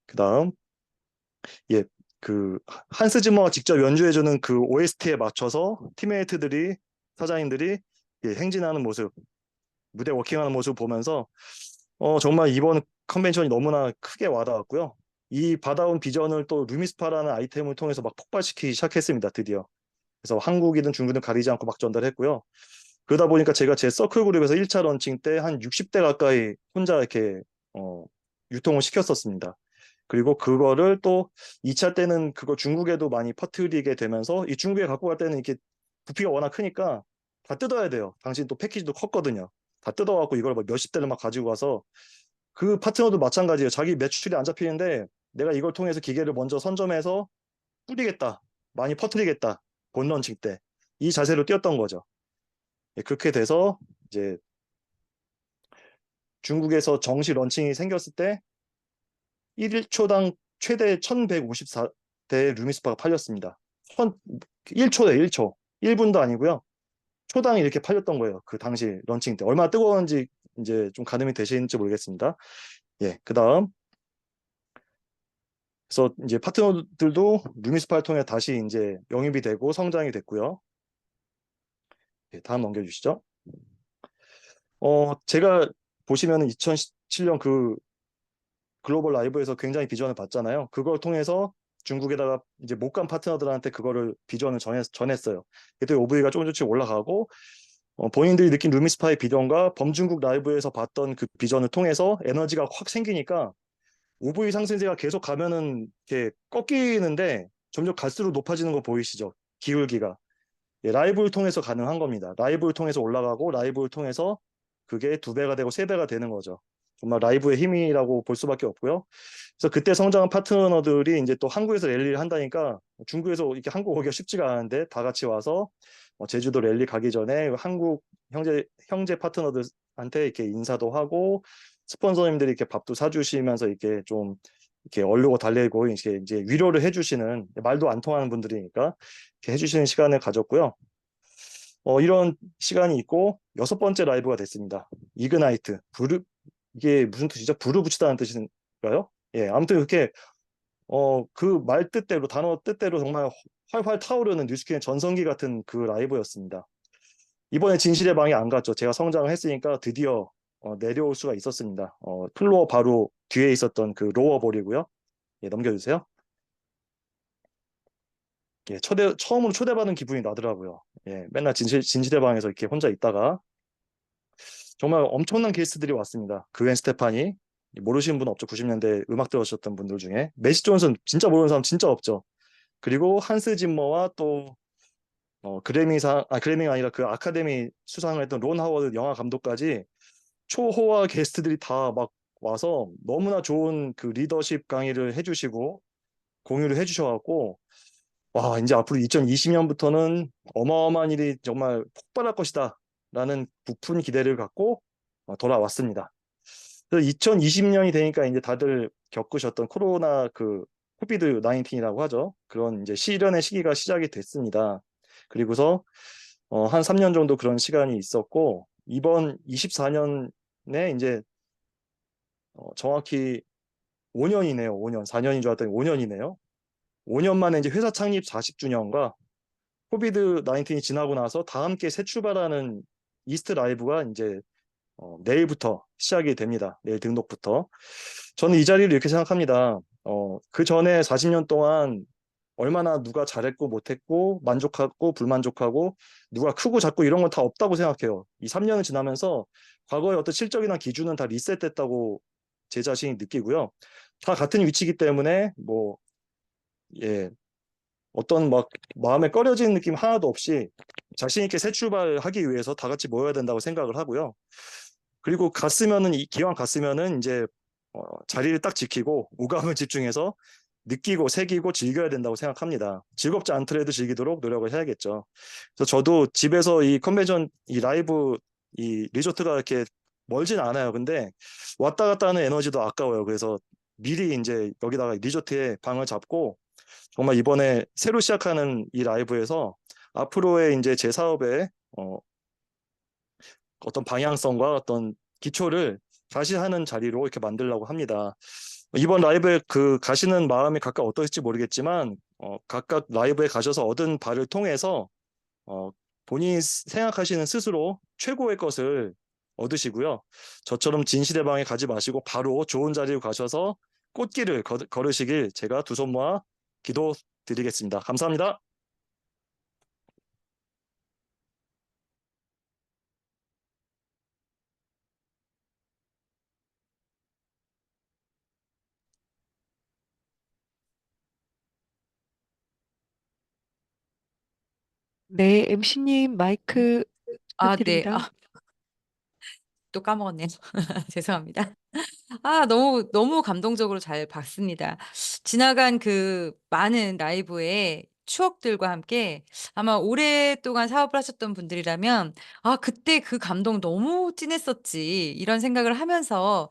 그 다음, 예, 그 한스 지머가 직접 연주해주는 그 OST에 맞춰서 팀메이트들이 사장님들이 행진하는 모습, 무대 워킹하는 모습 보면서 정말 이번 컨벤션이 너무나 크게 와닿았고요. 이 받아온 비전을 또 루미스파라는 아이템을 통해서 막 폭발시키기 시작했습니다. 드디어. 그래서 한국이든 중국이든 가리지 않고 막 전달했고요. 그러다 보니까 제가 제 서클 그룹에서 1차 런칭 때 한 60대 가까이 혼자 이렇게 유통을 시켰었습니다. 그리고 그거를 또 2차 때는 그거 중국에도 많이 퍼뜨리게 되면서 이 중국에 갖고 갈 때는 이렇게 부피가 워낙 크니까 다 뜯어야 돼요. 당신 또 패키지도 컸거든요. 다 뜯어갖고 이걸 막 몇십 대를 막 가지고 와서 그 파트너도 마찬가지예요. 자기 매출이 안 잡히는데 내가 이걸 통해서 기계를 먼저 선점해서 뿌리겠다. 많이 퍼뜨리겠다. 본 런칭 때. 이 자세로 뛰었던 거죠. 예, 그렇게 돼서 이제 중국에서 정식 런칭이 생겼을 때 1초당 최대 1154대 루미스파가 팔렸습니다. 1초에 1초. 1분도 아니고요. 초당 이렇게 팔렸던 거예요. 그 당시 런칭 때. 얼마나 뜨거웠는지 이제 좀 가늠이 되시는지 모르겠습니다. 예, 그 다음. 그래서 이제 파트너들도 루미스파를 통해 다시 이제 영입이 되고 성장이 됐고요. 예, 다음 넘겨주시죠. 제가 보시면은 2017년 그 글로벌 라이브에서 굉장히 비전을 봤잖아요. 그걸 통해서 중국에다가 이제 못 간 파트너들한테 그거를 비전을 전했어요. 그때 OV가 조금씩 올라가고 본인들이 느낀 루미스파의 비전과 범중국 라이브에서 봤던 그 비전을 통해서 에너지가 확 생기니까 OV 상승세가 계속 가면은 이렇게 꺾이는데 점점 갈수록 높아지는 거 보이시죠? 기울기가. 예, 라이브를 통해서 가능한 겁니다. 라이브를 통해서 올라가고 라이브를 통해서 그게 2배가 되고 3배가 되는 거죠. 정말 라이브의 힘이라고 볼 수밖에 없고요. 그래서 그때 성장한 파트너들이 이제 또 한국에서 랠리를 한다니까 중국에서 이렇게 한국 오기가 쉽지가 않은데 다 같이 와서 제주도 랠리 가기 전에 한국 형제 파트너들한테 이렇게 인사도 하고 스폰서님들이 이렇게 밥도 사주시면서 이렇게 좀 이렇게 얼르고 달래고 이제 위로를 해주시는, 말도 안 통하는 분들이니까 이렇게 해주시는 시간을 가졌고요. 이런 시간이 있고 6번째 라이브가 됐습니다. 이그나이트. 이게 무슨 뜻이죠? 불을 붙이다는 뜻인가요? 예, 아무튼 그렇게 그 말 뜻대로, 단어 뜻대로 정말 활활 타오르는 뉴스킨의 전성기 같은 그 라이브였습니다. 이번에 진실의 방에 안 갔죠. 제가 성장을 했으니까 드디어 내려올 수가 있었습니다. 플로어 바로 뒤에 있었던 그 로어볼이고요. 예, 넘겨주세요. 예, 처음으로 초대받은 기분이 나더라고요. 예, 맨날 진실의 방에서 이렇게 혼자 있다가 정말 엄청난 게스트들이 왔습니다. 그웬 스테파니, 모르시는 분 없죠. 90년대 음악 들으셨던 분들 중에. 매시 존슨 진짜 모르는 사람 진짜 없죠. 그리고 한스 짐머와 또 그래미가 아니라 그 아카데미 수상을 했던 론 하워드 영화 감독까지 초호화 게스트들이 다 막 와서 너무나 좋은 그 리더십 강의를 해주시고 공유를 해주셔갖고, 와, 이제 앞으로 2020년부터는 어마어마한 일이 정말 폭발할 것이다 라는 부푼 기대를 갖고 돌아왔습니다. 그래서 2020년이 되니까 이제 다들 겪으셨던 코로나 코비드 19이라고 하죠. 그런 이제 시련의 시기가 시작이 됐습니다. 그리고서 한 3년 정도 그런 시간이 있었고, 이번 24년에 이제 정확히 5년이네요. 5년. 4년인 줄 알았더니 5년이네요. 5년 만에 이제 회사 창립 40주년과 코비드 19이 지나고 나서 다 함께 새 출발하는 이스트 라이브가 이제 내일부터 시작이 됩니다. 내일 등록부터. 저는 이 자리를 이렇게 생각합니다. 그 전에 40년 동안 얼마나 누가 잘했고 못했고 만족하고 불만족하고 누가 크고 작고 이런 건 다 없다고 생각해요. 이 3년을 지나면서 과거의 어떤 실적이나 기준은 다 리셋됐다고 제 자신이 느끼고요. 다 같은 위치이기 때문에 예, 어떤 막 마음에 꺼려지는 느낌 하나도 없이 자신 있게 새 출발하기 위해서 다 같이 모여야 된다고 생각을 하고요. 그리고 기왕 갔으면은 이제 자리를 딱 지키고 오감을 집중해서 느끼고 새기고 즐겨야 된다고 생각합니다. 즐겁지 않더라도 즐기도록 노력을 해야겠죠. 그래서 저도 집에서 이 컨벤션, 이 라이브, 이 리조트가 이렇게 멀진 않아요. 근데 왔다 갔다 하는 에너지도 아까워요. 그래서 미리 이제 여기다가 리조트에 방을 잡고 정말 이번에 새로 시작하는 이 라이브에서 앞으로의 이제 제 사업에 어떤 방향성과 어떤 기초를 다시 하는 자리로 이렇게 만들려고 합니다. 이번 라이브에 가시는 마음이 각각 어떠실지 모르겠지만 각각 라이브에 가셔서 얻은 바를 통해서 본인이 생각하시는 스스로 최고의 것을 얻으시고요. 저처럼 진실의 방에 가지 마시고 바로 좋은 자리로 가셔서 꽃길을 걸으시길 제가 두 손 모아 기도드리겠습니다. 감사합니다. 네, MC님 마이크 아, 네. 부탁드립니다. 또 까먹었네요. 죄송합니다. 너무 감동적으로 잘 봤습니다. 지나간 그 많은 라이브의 추억들과 함께 아마 오랫동안 사업을 하셨던 분들이라면 그때 그 감동 너무 진했었지. 이런 생각을 하면서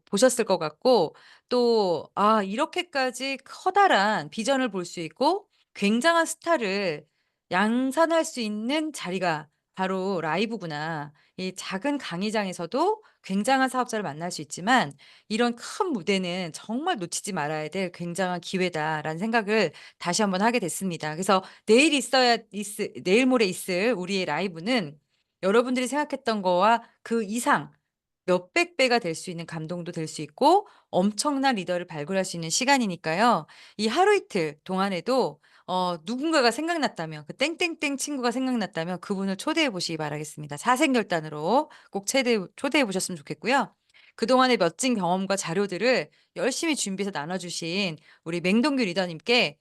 보셨을 것 같고 또 이렇게까지 커다란 비전을 볼 수 있고 굉장한 스타를 양산할 수 있는 자리가 바로 라이브구나. 이 작은 강의장에서도 굉장한 사업자를 만날 수 있지만 이런 큰 무대는 정말 놓치지 말아야 될 굉장한 기회다라는 생각을 다시 한번 하게 됐습니다. 그래서 내일 모레 있을 우리의 라이브는 여러분들이 생각했던 거와 그 이상 몇백 배가 될 수 있는 감동도 될 수 있고 엄청난 리더를 발굴할 수 있는 시간이니까요. 이 하루 이틀 동안에도 누군가가 생각났다면 그 땡땡땡 친구가 생각났다면 그분을 초대해 보시기 바라겠습니다. 사생결단으로 꼭 초대해 보셨으면 좋겠고요. 그동안의 멋진 경험과 자료들을 열심히 준비해서 나눠주신 우리 맹동규 리더님께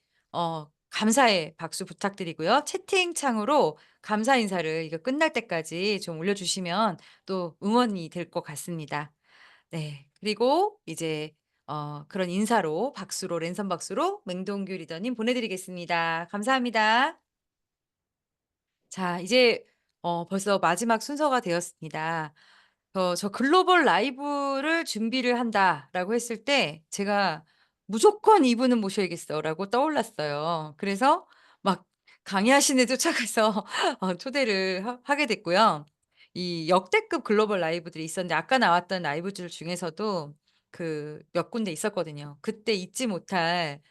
감사의 박수 부탁드리고요. 채팅창으로 감사 인사를 이거 끝날 때까지 좀 올려주시면 또 응원이 될 것 같습니다. 네. 그리고 이제 그런 인사로 박수로 랜선 박수로 맹동규 리더님 보내드리겠습니다. 감사합니다. 자, 이제 벌써 마지막 순서가 되었습니다. 저 글로벌 라이브를 준비를 한다라고 했을 때 제가 '무조건 이분은 모셔야겠어.'라고 떠올랐어요. 그래서 막 강의하 시에 쫓아가서 초대를 하게 됐고요. 이 역대급 글로벌 라이브들이 있었는데 아까 나왔던 라이브들 중에서도 그 몇 군데 있었거든요. 그때 잊지 못할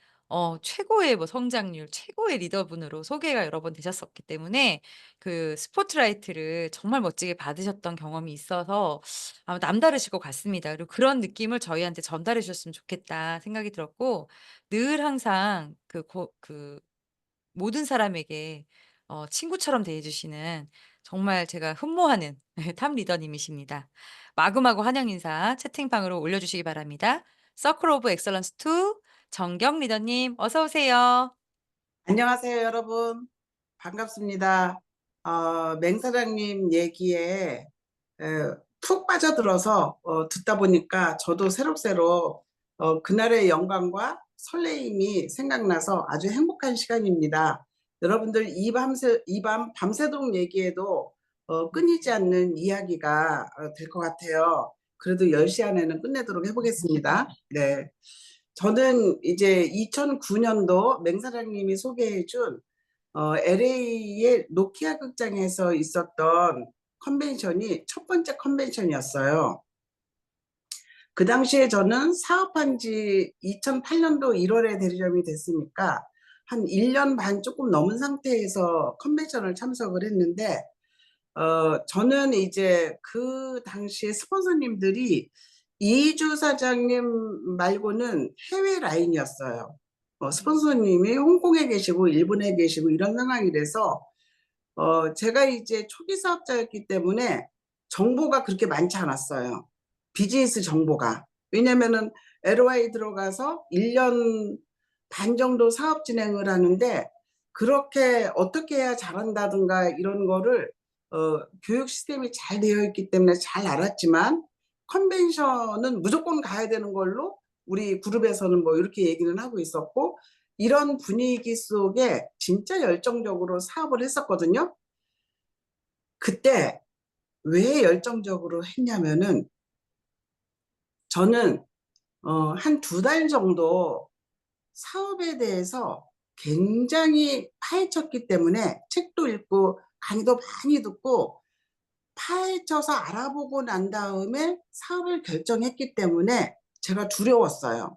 최고의 뭐 성장률, 최고의 리더분으로 소개가 여러 번 되셨었기 때문에 그 스포트라이트를 정말 멋지게 받으셨던 경험이 있어서 아마 남다르실 것 같습니다. 그리고 그런 느낌을 저희한테 전달해 주셨으면 좋겠다 생각이 들었고 늘 항상 그 모든 사람에게 친구처럼 대해 주시는 정말 제가 흠모하는 탑 리더님이십니다. 마구마구 환영 인사 채팅방으로 올려주시기 바랍니다. 서클 오브 엑셀런스 2 정경 리더님 어서 오세요. 안녕하세요, 여러분. 반갑습니다. 맹 사장님 얘기에 푹 빠져들어서 듣다 보니까 저도 새록새록 그날의 영광과 설레임이 생각나서 아주 행복한 시간입니다. 여러분들 이 밤 밤새도록 얘기해도 끊이지 않는 이야기가 될 것 같아요. 그래도 10시 안에는 끝내도록 해보겠습니다. 네. 저는 이제 2009년도 맹 사장님이 소개해준 LA의 노키아 극장에서 있었던 컨벤션이 첫 번째 컨벤션이었어요. 그 당시에 저는 사업한 지 2008년도 1월에 대리점이 됐으니까 한 1년 반 조금 넘은 상태에서 컨벤션을 참석을 했는데 저는 이제 그 당시에 스폰서님들이 이주 사장님 말고는 해외 라인이었어요. 스폰서님이 홍콩에 계시고 일본에 계시고 이런 상황이라서 제가 이제 초기 사업자였기 때문에 정보가 그렇게 많지 않았어요. 비즈니스 정보가. 왜냐면은 LOI 들어가서 1년 반 정도 사업 진행을 하는데 그렇게 어떻게 해야 잘한다든가 이런 거를 교육 시스템이 잘 되어 있기 때문에 잘 알았지만 컨벤션은 무조건 가야 되는 걸로 우리 그룹에서는 뭐 이렇게 얘기는 하고 있었고 이런 분위기 속에 진짜 열정적으로 사업을 했었거든요. 그때 왜 열정적으로 했냐면은 저는 한 2달 정도 사업에 대해서 굉장히 파헤쳤기 때문에 책도 읽고 강의도 많이 듣고 파헤쳐서 알아보고 난 다음에 사업을 결정했기 때문에 제가 두려웠어요.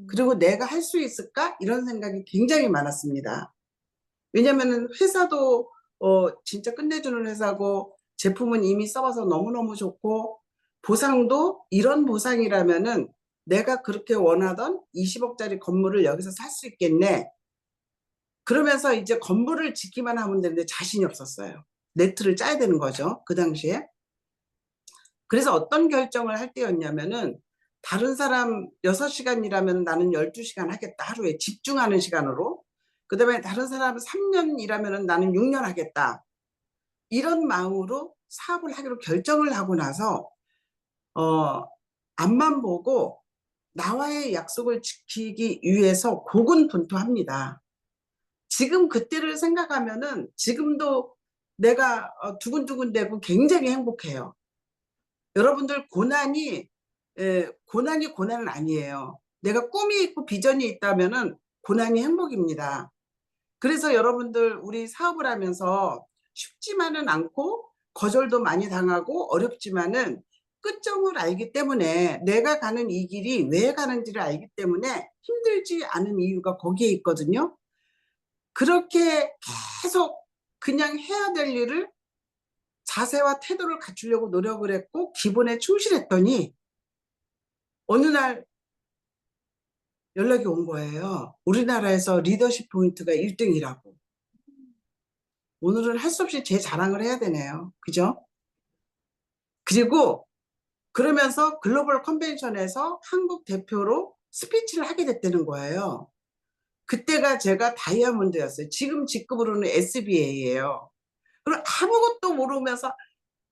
그리고 내가 할 수 있을까? 이런 생각이 굉장히 많았습니다. 왜냐면은 회사도 진짜 끝내주는 회사고 제품은 이미 써봐서 너무너무 좋고 보상도 이런 보상이라면은 내가 그렇게 원하던 20억짜리 건물을 여기서 살 수 있겠네. 그러면서 이제 건물을 짓기만 하면 되는데 자신이 없었어요. 네트를 짜야 되는 거죠. 그 당시에. 그래서 어떤 결정을 할 때였냐면은 다른 사람 6시간 일하면 나는 12시간 하겠다. 하루에 집중하는 시간으로. 그 다음에 다른 사람 3년 일하면 나는 6년 하겠다. 이런 마음으로 사업을 하기로 결정을 하고 나서 앞만 보고 나와의 약속을 지키기 위해서 고군분투합니다. 지금 그때를 생각하면은 지금도 내가 두근두근대고 굉장히 행복해요. 여러분들 고난이 고난은 아니에요. 내가 꿈이 있고 비전이 있다면은 고난이 행복입니다. 그래서 여러분들 우리 사업을 하면서 쉽지만은 않고 거절도 많이 당하고 어렵지만은 끝점을 알기 때문에 내가 가는 이 길이 왜 가는지를 알기 때문에 힘들지 않은 이유가 거기에 있거든요. 그렇게 계속 그냥 해야 될 일을 자세와 태도를 갖추려고 노력을 했고 기본에 충실했더니 어느 날 연락이 온 거예요. 우리나라에서 리더십 포인트가 1등이라고. 오늘은 할 수 없이 제 자랑을 해야 되네요. 그죠? 그리고 그러면서 글로벌 컨벤션에서 한국 대표로 스피치를 하게 됐다는 거예요. 그때가 제가 다이아몬드였어요. 지금 직급으로는 SBA예요. 그리고 아무것도 모르면서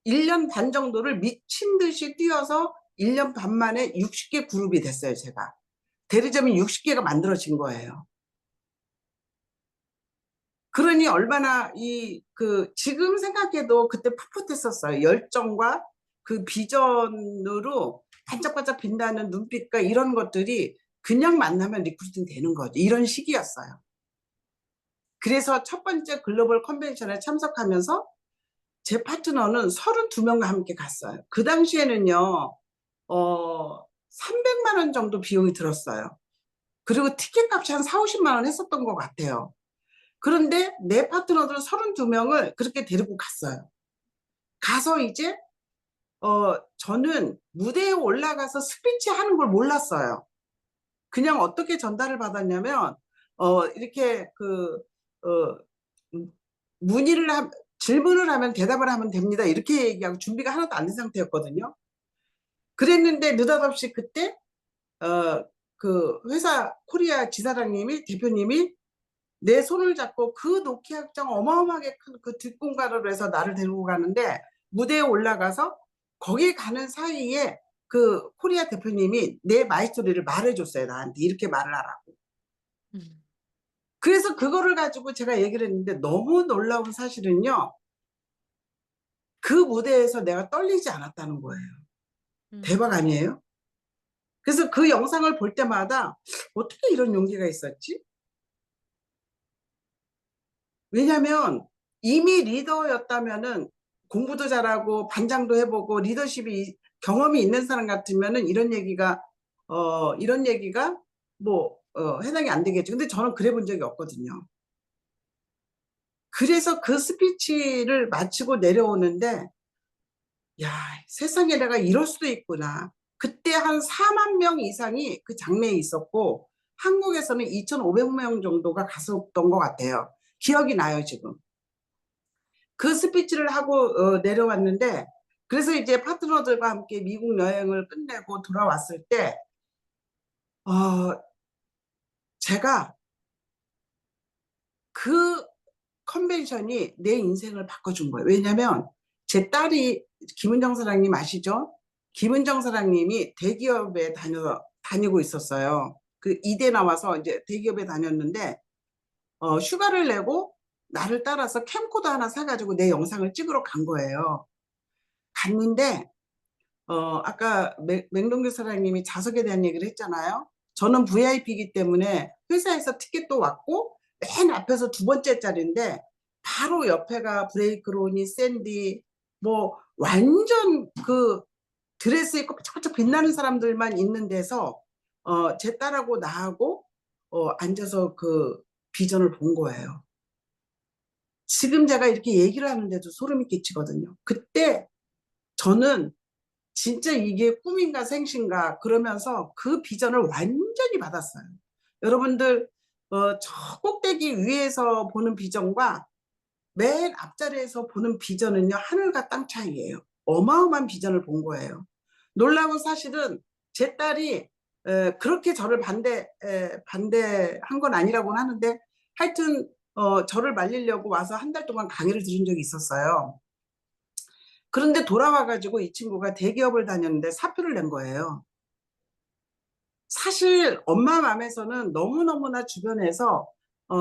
1년 반 정도를 미친 듯이 뛰어서 1년 반 만에 60개 그룹이 됐어요, 제가. 대리점이 60개가 만들어진 거예요. 그러니 얼마나 지금 생각해도 그때 풋풋했었어요. 열정과 그 비전으로 반짝반짝 빛나는 눈빛과 이런 것들이 그냥 만나면 리크루팅 되는 거죠. 이런 시기였어요. 그래서 첫 번째 글로벌 컨벤션에 참석하면서 제 파트너는 32명과 함께 갔어요. 그 당시에는요, 300만 원 정도 비용이 들었어요. 그리고 티켓 값이 한 4, 50만 원 했었던 것 같아요. 그런데 내 파트너들 32명을 그렇게 데리고 갔어요. 가서 이제, 저는 무대에 올라가서 스피치 하는 걸 몰랐어요. 그냥 어떻게 전달을 받았냐면, 이렇게 질문을 하면 대답을 하면 됩니다. 이렇게 얘기하고 준비가 하나도 안 된 상태였거든요. 그랬는데 느닷없이 그때, 그 회사 코리아 지사장님이, 대표님이 내 손을 잡고 그 노키아 극장 어마어마하게 큰 그 뒷공간으로 해서 나를 데리고 가는데 무대에 올라가서 거기 가는 사이에 그 코리아 대표님이 내 마이스토리를 말해줬어요. 나한테 이렇게 말을 하라고. 음. 그래서 그거를 가지고 제가 얘기를 했는데 너무 놀라운 사실은요. 그 무대에서 내가 떨리지 않았다는 거예요. 대박 아니에요? 그래서 그 영상을 볼 때마다 어떻게 이런 용기가 있었지? 왜냐면 이미 리더였다면은 공부도 잘하고 반장도 해보고 리더십이 경험이 있는 사람 같으면은 이런 얘기가 해당이 안 되겠죠. 근데 저는 그래 본 적이 없거든요. 그래서 그 스피치를 마치고 내려오는데 야, 세상에 내가 이럴 수도 있구나. 그때 한 4만 명 이상이 그 장내에 있었고 한국에서는 2,500명 정도가 갔었던 것 같아요. 기억이 나요, 지금. 그 스피치를 하고 내려왔는데 그래서 이제 파트너들과 함께 미국 여행을 끝내고 돌아왔을 때 제가 그 컨벤션이 내 인생을 바꿔준 거예요. 왜냐면 제 딸이 김은정 사장님 아시죠? 김은정 사장님이 대기업에 다니고 있었어요. 그 이대 나와서 이제 대기업에 다녔는데 휴가를 내고 나를 따라서 캠코더 하나 사가지고 내 영상을 찍으러 간 거예요. 갔는데 아까 맹동규 사장님이 좌석에 대한 얘기를 했잖아요. 저는 VIP이기 때문에 회사에서 티켓도 왔고 맨 앞에서 두 번째 자리인데 바로 옆에가 브레이크로니, 샌디 뭐 완전 그 드레스 입고 반짝반짝 빛나는 사람들만 있는 데서 제 딸하고 나하고 앉아서 그 비전을 본 거예요. 지금 제가 이렇게 얘기를 하는데도 소름이 끼치거든요. 그때 저는 진짜 이게 꿈인가 생신가 그러면서 그 비전을 완전히 받았어요. 여러분들 저 꼭대기 위에서 보는 비전과 맨 앞자리에서 보는 비전은요 하늘과 땅 차이예요. 어마어마한 비전을 본 거예요. 놀라운 사실은 제 딸이 그렇게 저를 반대한 건 아니라고는 하는데 하여튼 저를 말리려고 와서 한 달 동안 강의를 들은 적이 있었어요. 그런데 돌아와가지고 이 친구가 대기업을 다녔는데 사표를 낸 거예요. 사실 엄마 마음에서는 너무너무나 주변에서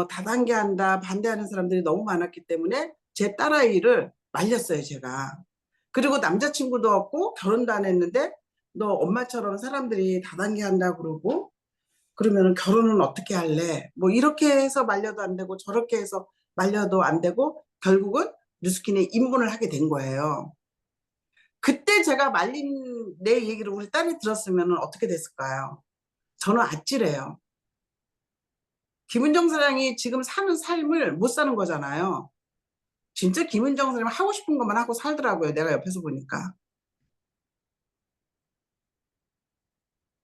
다단계한다, 반대하는 사람들이 너무 많았기 때문에 제 딸아이를 말렸어요, 제가. 그리고 남자친구도 없고 결혼도 안 했는데 너 엄마처럼 사람들이 다단계한다 그러고 그러면 결혼은 어떻게 할래? 뭐 이렇게 해서 말려도 안 되고 저렇게 해서 말려도 안 되고 결국은 뉴스킨에 입문을 하게 된 거예요. 그때 제가 말린 내 얘기를 우리 딸이 들었으면 어떻게 됐을까요? 저는 아찔해요. 김은정 사장이 지금 사는 삶을 못 사는 거잖아요. 진짜 김은정 사장이 하고 싶은 것만 하고 살더라고요. 내가 옆에서 보니까.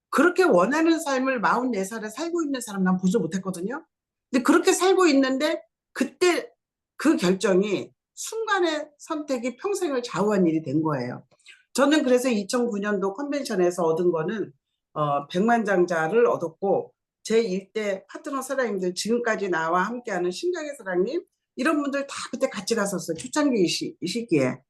그렇게 원하는 삶을 44살에 살고 있는 사람 난 보지 못했거든요. 근데 그렇게 살고 있는데 그때 그 결정이 순간의 선택이 평생을 좌우한 일이 된 거예요. 저는 그래서 2009년도 컨벤션에서 얻은 거는 100만장자를 얻었고 제 일대 파트너 사장님들 지금까지 나와 함께하는 신경의 사장님 이런 분들 다 그때 같이 갔었어요. 초창기 시기에.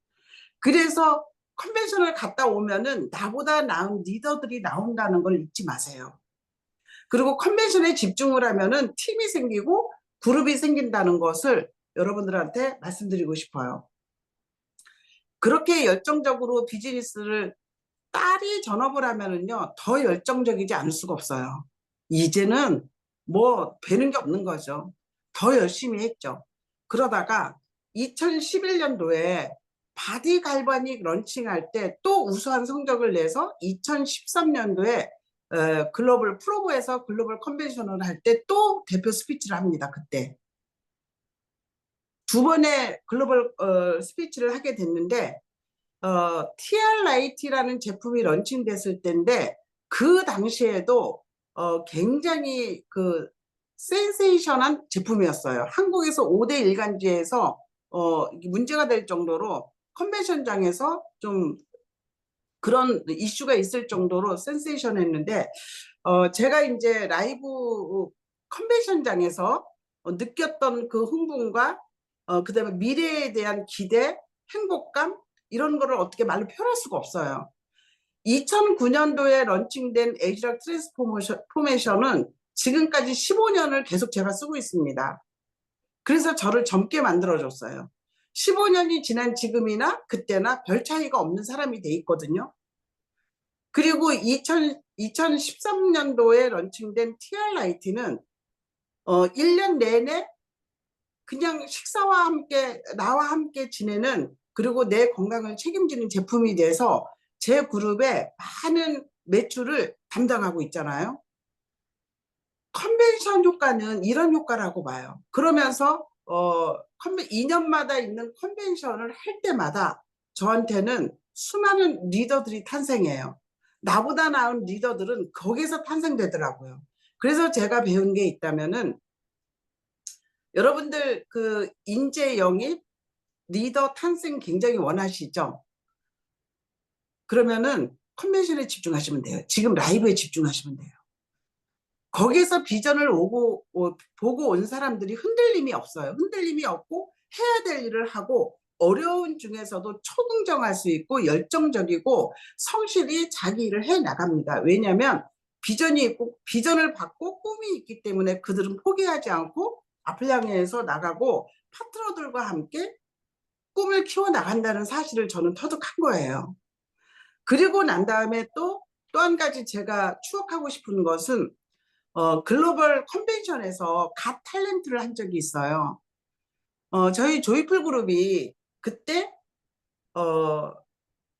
그래서 컨벤션을 갔다 오면은 나보다 나은 리더들이 나온다는 걸 잊지 마세요. 그리고 컨벤션에 집중을 하면은 팀이 생기고 그룹이 생긴다는 것을 여러분들한테 말씀드리고 싶어요. 그렇게 열정적으로 비즈니스를 딸이 전업을 하면은요, 더 열정적이지 않을 수가 없어요. 이제는 뭐 배는 게 없는 거죠. 더 열심히 했죠. 그러다가 2011년도에 바디 갈바닉 런칭할 때 또 우수한 성적을 내서 2013년도에 글로벌 프로브에서 글로벌 컨벤션을 할 때 또 대표 스피치를 합니다. 그때 두 번의 글로벌 스피치를 하게 됐는데 TR 라이트라는 제품이 런칭됐을 때인데 그 당시에도 굉장히 그 센세이션한 제품이었어요. 한국에서 5대 일간지에서 문제가 될 정도로 컨벤션장에서 좀 그런 이슈가 있을 정도로 센세이션했는데 제가 이제 라이브 컨벤션장에서 느꼈던 그 흥분과 그다음에 미래에 대한 기대, 행복감 이런 거를 어떻게 말로 표현할 수가 없어요. 2009년도에 런칭된 에이지락 트랜스포메이션은 지금까지 15년을 계속 제가 쓰고 있습니다. 그래서 저를 젊게 만들어줬어요. 15년이 지난 지금이나 그때나 별 차이가 없는 사람이 돼 있거든요. 그리고 2013년도에 런칭된 TR 라이트는 1년 내내 그냥 식사와 함께 나와 함께 지내는 그리고 내 건강을 책임지는 제품이 돼서 제 그룹의 많은 매출을 담당하고 있잖아요. 컨벤션 효과는 이런 효과라고 봐요. 그러면서 2년마다 있는 컨벤션을 할 때마다 저한테는 수많은 리더들이 탄생해요. 나보다 나은 리더들은 거기서 탄생되더라고요. 그래서 제가 배운 게 있다면은 여러분들 그 인재 영입, 리더 탄생 굉장히 원하시죠? 그러면은 컨벤션에 집중하시면 돼요. 지금 라이브에 집중하시면 돼요. 거기서 비전을 보고 온 사람들이 흔들림이 없어요. 흔들림이 없고 해야 될 일을 하고 어려운 중에서도 초긍정할 수 있고 열정적이고 성실히 자기 일을 해 나갑니다. 왜냐하면 비전이 있고 비전을 받고 꿈이 있기 때문에 그들은 포기하지 않고 앞을 향해서 나가고 파트너들과 함께 꿈을 키워 나간다는 사실을 저는 터득한 거예요. 그리고 난 다음에 또 한 가지 제가 추억하고 싶은 것은 글로벌 컨벤션에서 갓 탤런트를 한 적이 있어요. 저희 조이풀 그룹이 그때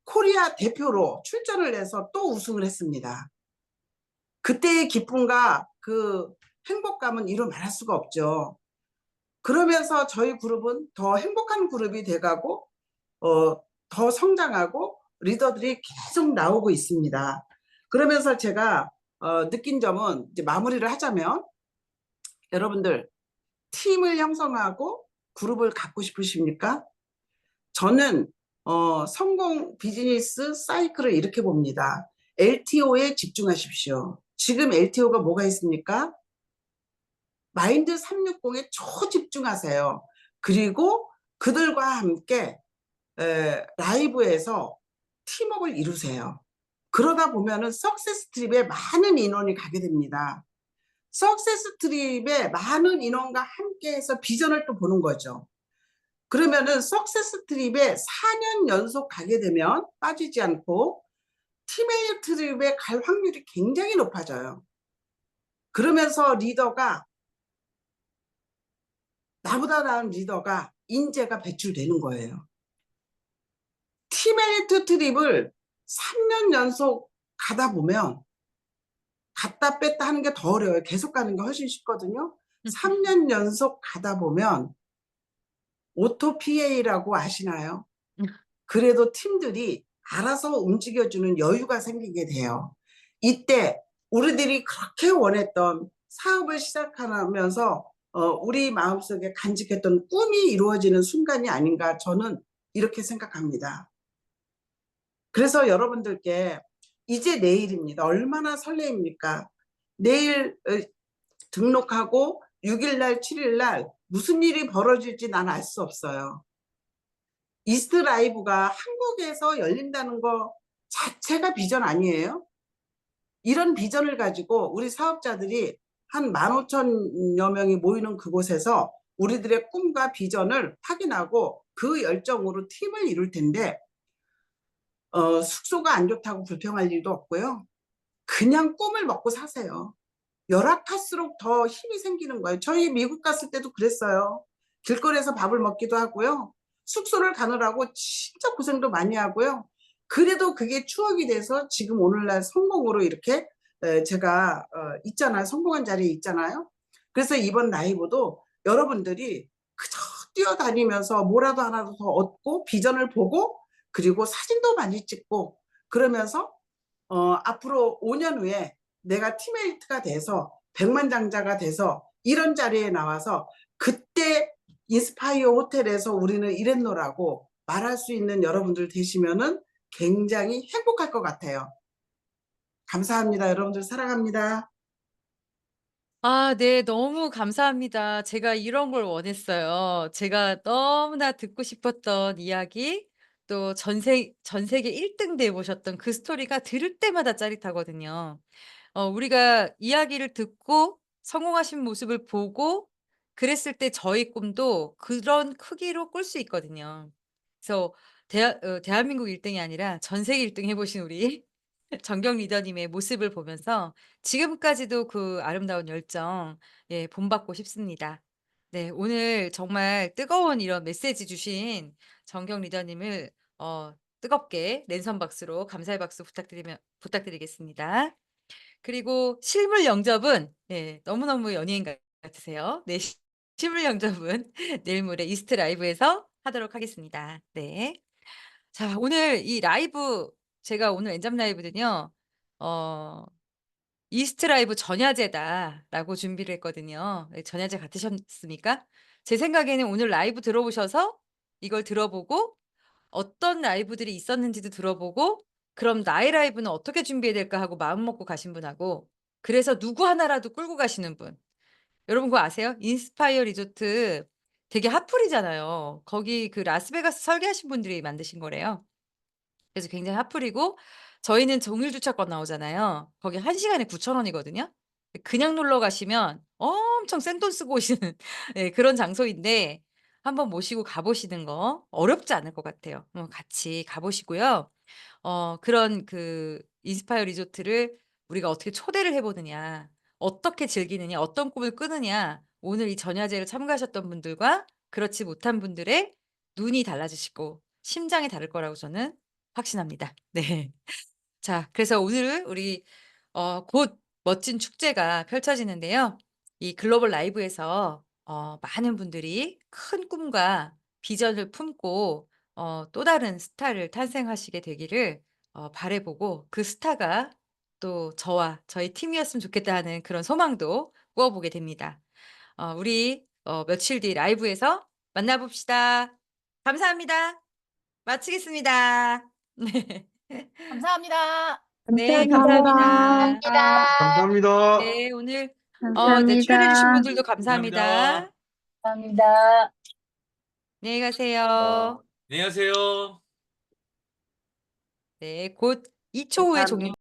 코리아 대표로 출전을 해서 또 우승을 했습니다. 그때의 기쁨과 그 행복감은 이루 말할 수가 없죠. 그러면서 저희 그룹은 더 행복한 그룹이 돼가고 더 성장하고 리더들이 계속 나오고 있습니다. 그러면서 제가 느낀 점은 이제 마무리를 하자면 여러분들 팀을 형성하고 그룹을 갖고 싶으십니까? 저는 성공 비즈니스 사이클을 이렇게 봅니다. LTO에 집중하십시오. 지금 LTO가 뭐가 있습니까? 마인드 360에 초집중하세요. 그리고 그들과 함께 라이브에서 팀워크를 이루세요. 그러다 보면은 석세스 트립에 많은 인원이 가게 됩니다. 석세스 트립에 많은 인원과 함께해서 비전을 또 보는 거죠. 그러면은 석세스 트립에 4년 연속 가게 되면 빠지지 않고 팀웨이 트립에 갈 확률이 굉장히 높아져요. 그러면서 나보다 나은 리더가 인재가 배출되는 거예요. 팀웨이 트립을 3년 연속 가다 보면 갔다 뺐다 하는 게 더 어려워요. 계속 가는 게 훨씬 쉽거든요. 3년 연속 가다 보면 오토 PA라고 아시나요? 그래도 팀들이 알아서 움직여주는 여유가 생기게 돼요. 이때 우리들이 그렇게 원했던 사업을 시작하면서 우리 마음속에 간직했던 꿈이 이루어지는 순간이 아닌가 저는 이렇게 생각합니다. 그래서 여러분들께 이제 내일입니다. 얼마나 설레입니까? 내일 등록하고 6일날, 7일날 무슨 일이 벌어질지 난 알 수 없어요. 이스트 라이브가 한국에서 열린다는 거 자체가 비전 아니에요? 이런 비전을 가지고 우리 사업자들이 한 15,000여 명이 모이는 그곳에서 우리들의 꿈과 비전을 확인하고 그 열정으로 팀을 이룰 텐데 숙소가 안 좋다고 불평할 일도 없고요. 그냥 꿈을 먹고 사세요. 열악할수록 더 힘이 생기는 거예요. 저희 미국 갔을 때도 그랬어요. 길거리에서 밥을 먹기도 하고요. 숙소를 가느라고 진짜 고생도 많이 하고요. 그래도 그게 추억이 돼서 지금 오늘날 성공으로 이렇게 제가 있잖아요. 성공한 자리에 있잖아요. 그래서 이번 라이브도 여러분들이 그저 뛰어다니면서 뭐라도 하나도 더 얻고 비전을 보고 그리고 사진도 많이 찍고 그러면서 앞으로 5년 후에 내가 팀메이트가 돼서 백만장자가 돼서 이런 자리에 나와서 그때 인스파이어 호텔에서 우리는 이랬노라고 말할 수 있는 여러분들 되시면은 굉장히 행복할 것 같아요. 감사합니다. 여러분들 사랑합니다. 아, 네. 너무 감사합니다. 제가 이런 걸 원했어요. 제가 너무나 듣고 싶었던 이야기, 또 전 세계 1등 돼 보셨던 그 스토리가 들을 때마다 짜릿하거든요. 우리가 이야기를 듣고 성공하신 모습을 보고 그랬을 때 저희 꿈도 그런 크기로 꿀 수 있거든요. 그래서 대한민국 1 등이 아니라 전 세계 1등 해 보신 우리 정경 리더님의 모습을 보면서 지금까지도 그 아름다운 열정 본받고 싶습니다. 네, 오늘 정말 뜨거운 이런 메시지 주신 정경 리더님을 뜨겁게 랜선 박수로 감사의 박수 부탁드리겠습니다. 그리고 실물 영접은 너무너무 연예인 같으세요. 네. 실물 영접은 내일 모레 이스트 라이브에서 하도록 하겠습니다. 네. 자, 오늘 이 라이브 제가 오늘 엔잡 라이브는요. 어 이스트 라이브 전야제다라고 준비를 했거든요. 네, 전야제 같으셨습니까? 제 생각에는 오늘 라이브 들어보셔서 이걸 들어보고 어떤 라이브들이 있었는지도 들어보고 '그럼 나의 라이브는 어떻게 준비해야 될까?' 하고 마음 먹고 가신 분하고 그래서 누구 하나라도 끌고 가시는 분. 여러분 그거 아세요? 인스파이어 리조트 되게 핫플이잖아요. 거기 그 라스베가스 설계하신 분들이 만드신 거래요. 그래서 굉장히 핫플이고 저희는 정일 주차권 나오잖아요. 거기 1 시간에 9,000 원이거든요. 그냥 놀러 가시면 엄청 센돈 쓰고 오시는 그런 장소인데 한번 모시고 가 보시는 거 어렵지 않을 것 같아요. 같이 가 보시고요. 그런 그 인스파이어 리조트를 우리가 어떻게 초대를 해 보느냐, 어떻게 즐기느냐, 어떤 꿈을 꾸느냐, 오늘 이 전야제를 참가하셨던 분들과 그렇지 못한 분들의 눈이 달라지시고 심장이 다를 거라고 저는 확신합니다. 네. 자, 그래서 오늘 우리 곧 멋진 축제가 펼쳐지는데요. 이 글로벌 라이브에서 많은 분들이 큰 꿈과 비전을 품고 또 다른 스타를 탄생하시게 되기를 바라 보고 그 스타가 또 저와 저희 팀이었으면 좋겠다 하는 그런 소망도 꾸어 보게 됩니다. 우리 며칠 뒤 라이브에서 만나 봅시다. 감사합니다. 마치겠습니다. 네. 감사합니다. 네, 감사합니다. 감사합니다. 감사합니다. 네, 오늘 네, 출연해 주신 감사합니다. 분들도 감사합니다. 감사합니다. 감사합니다. 안녕히 가세요. 안녕히 가세요. 네, 곧 2초 후에 종료.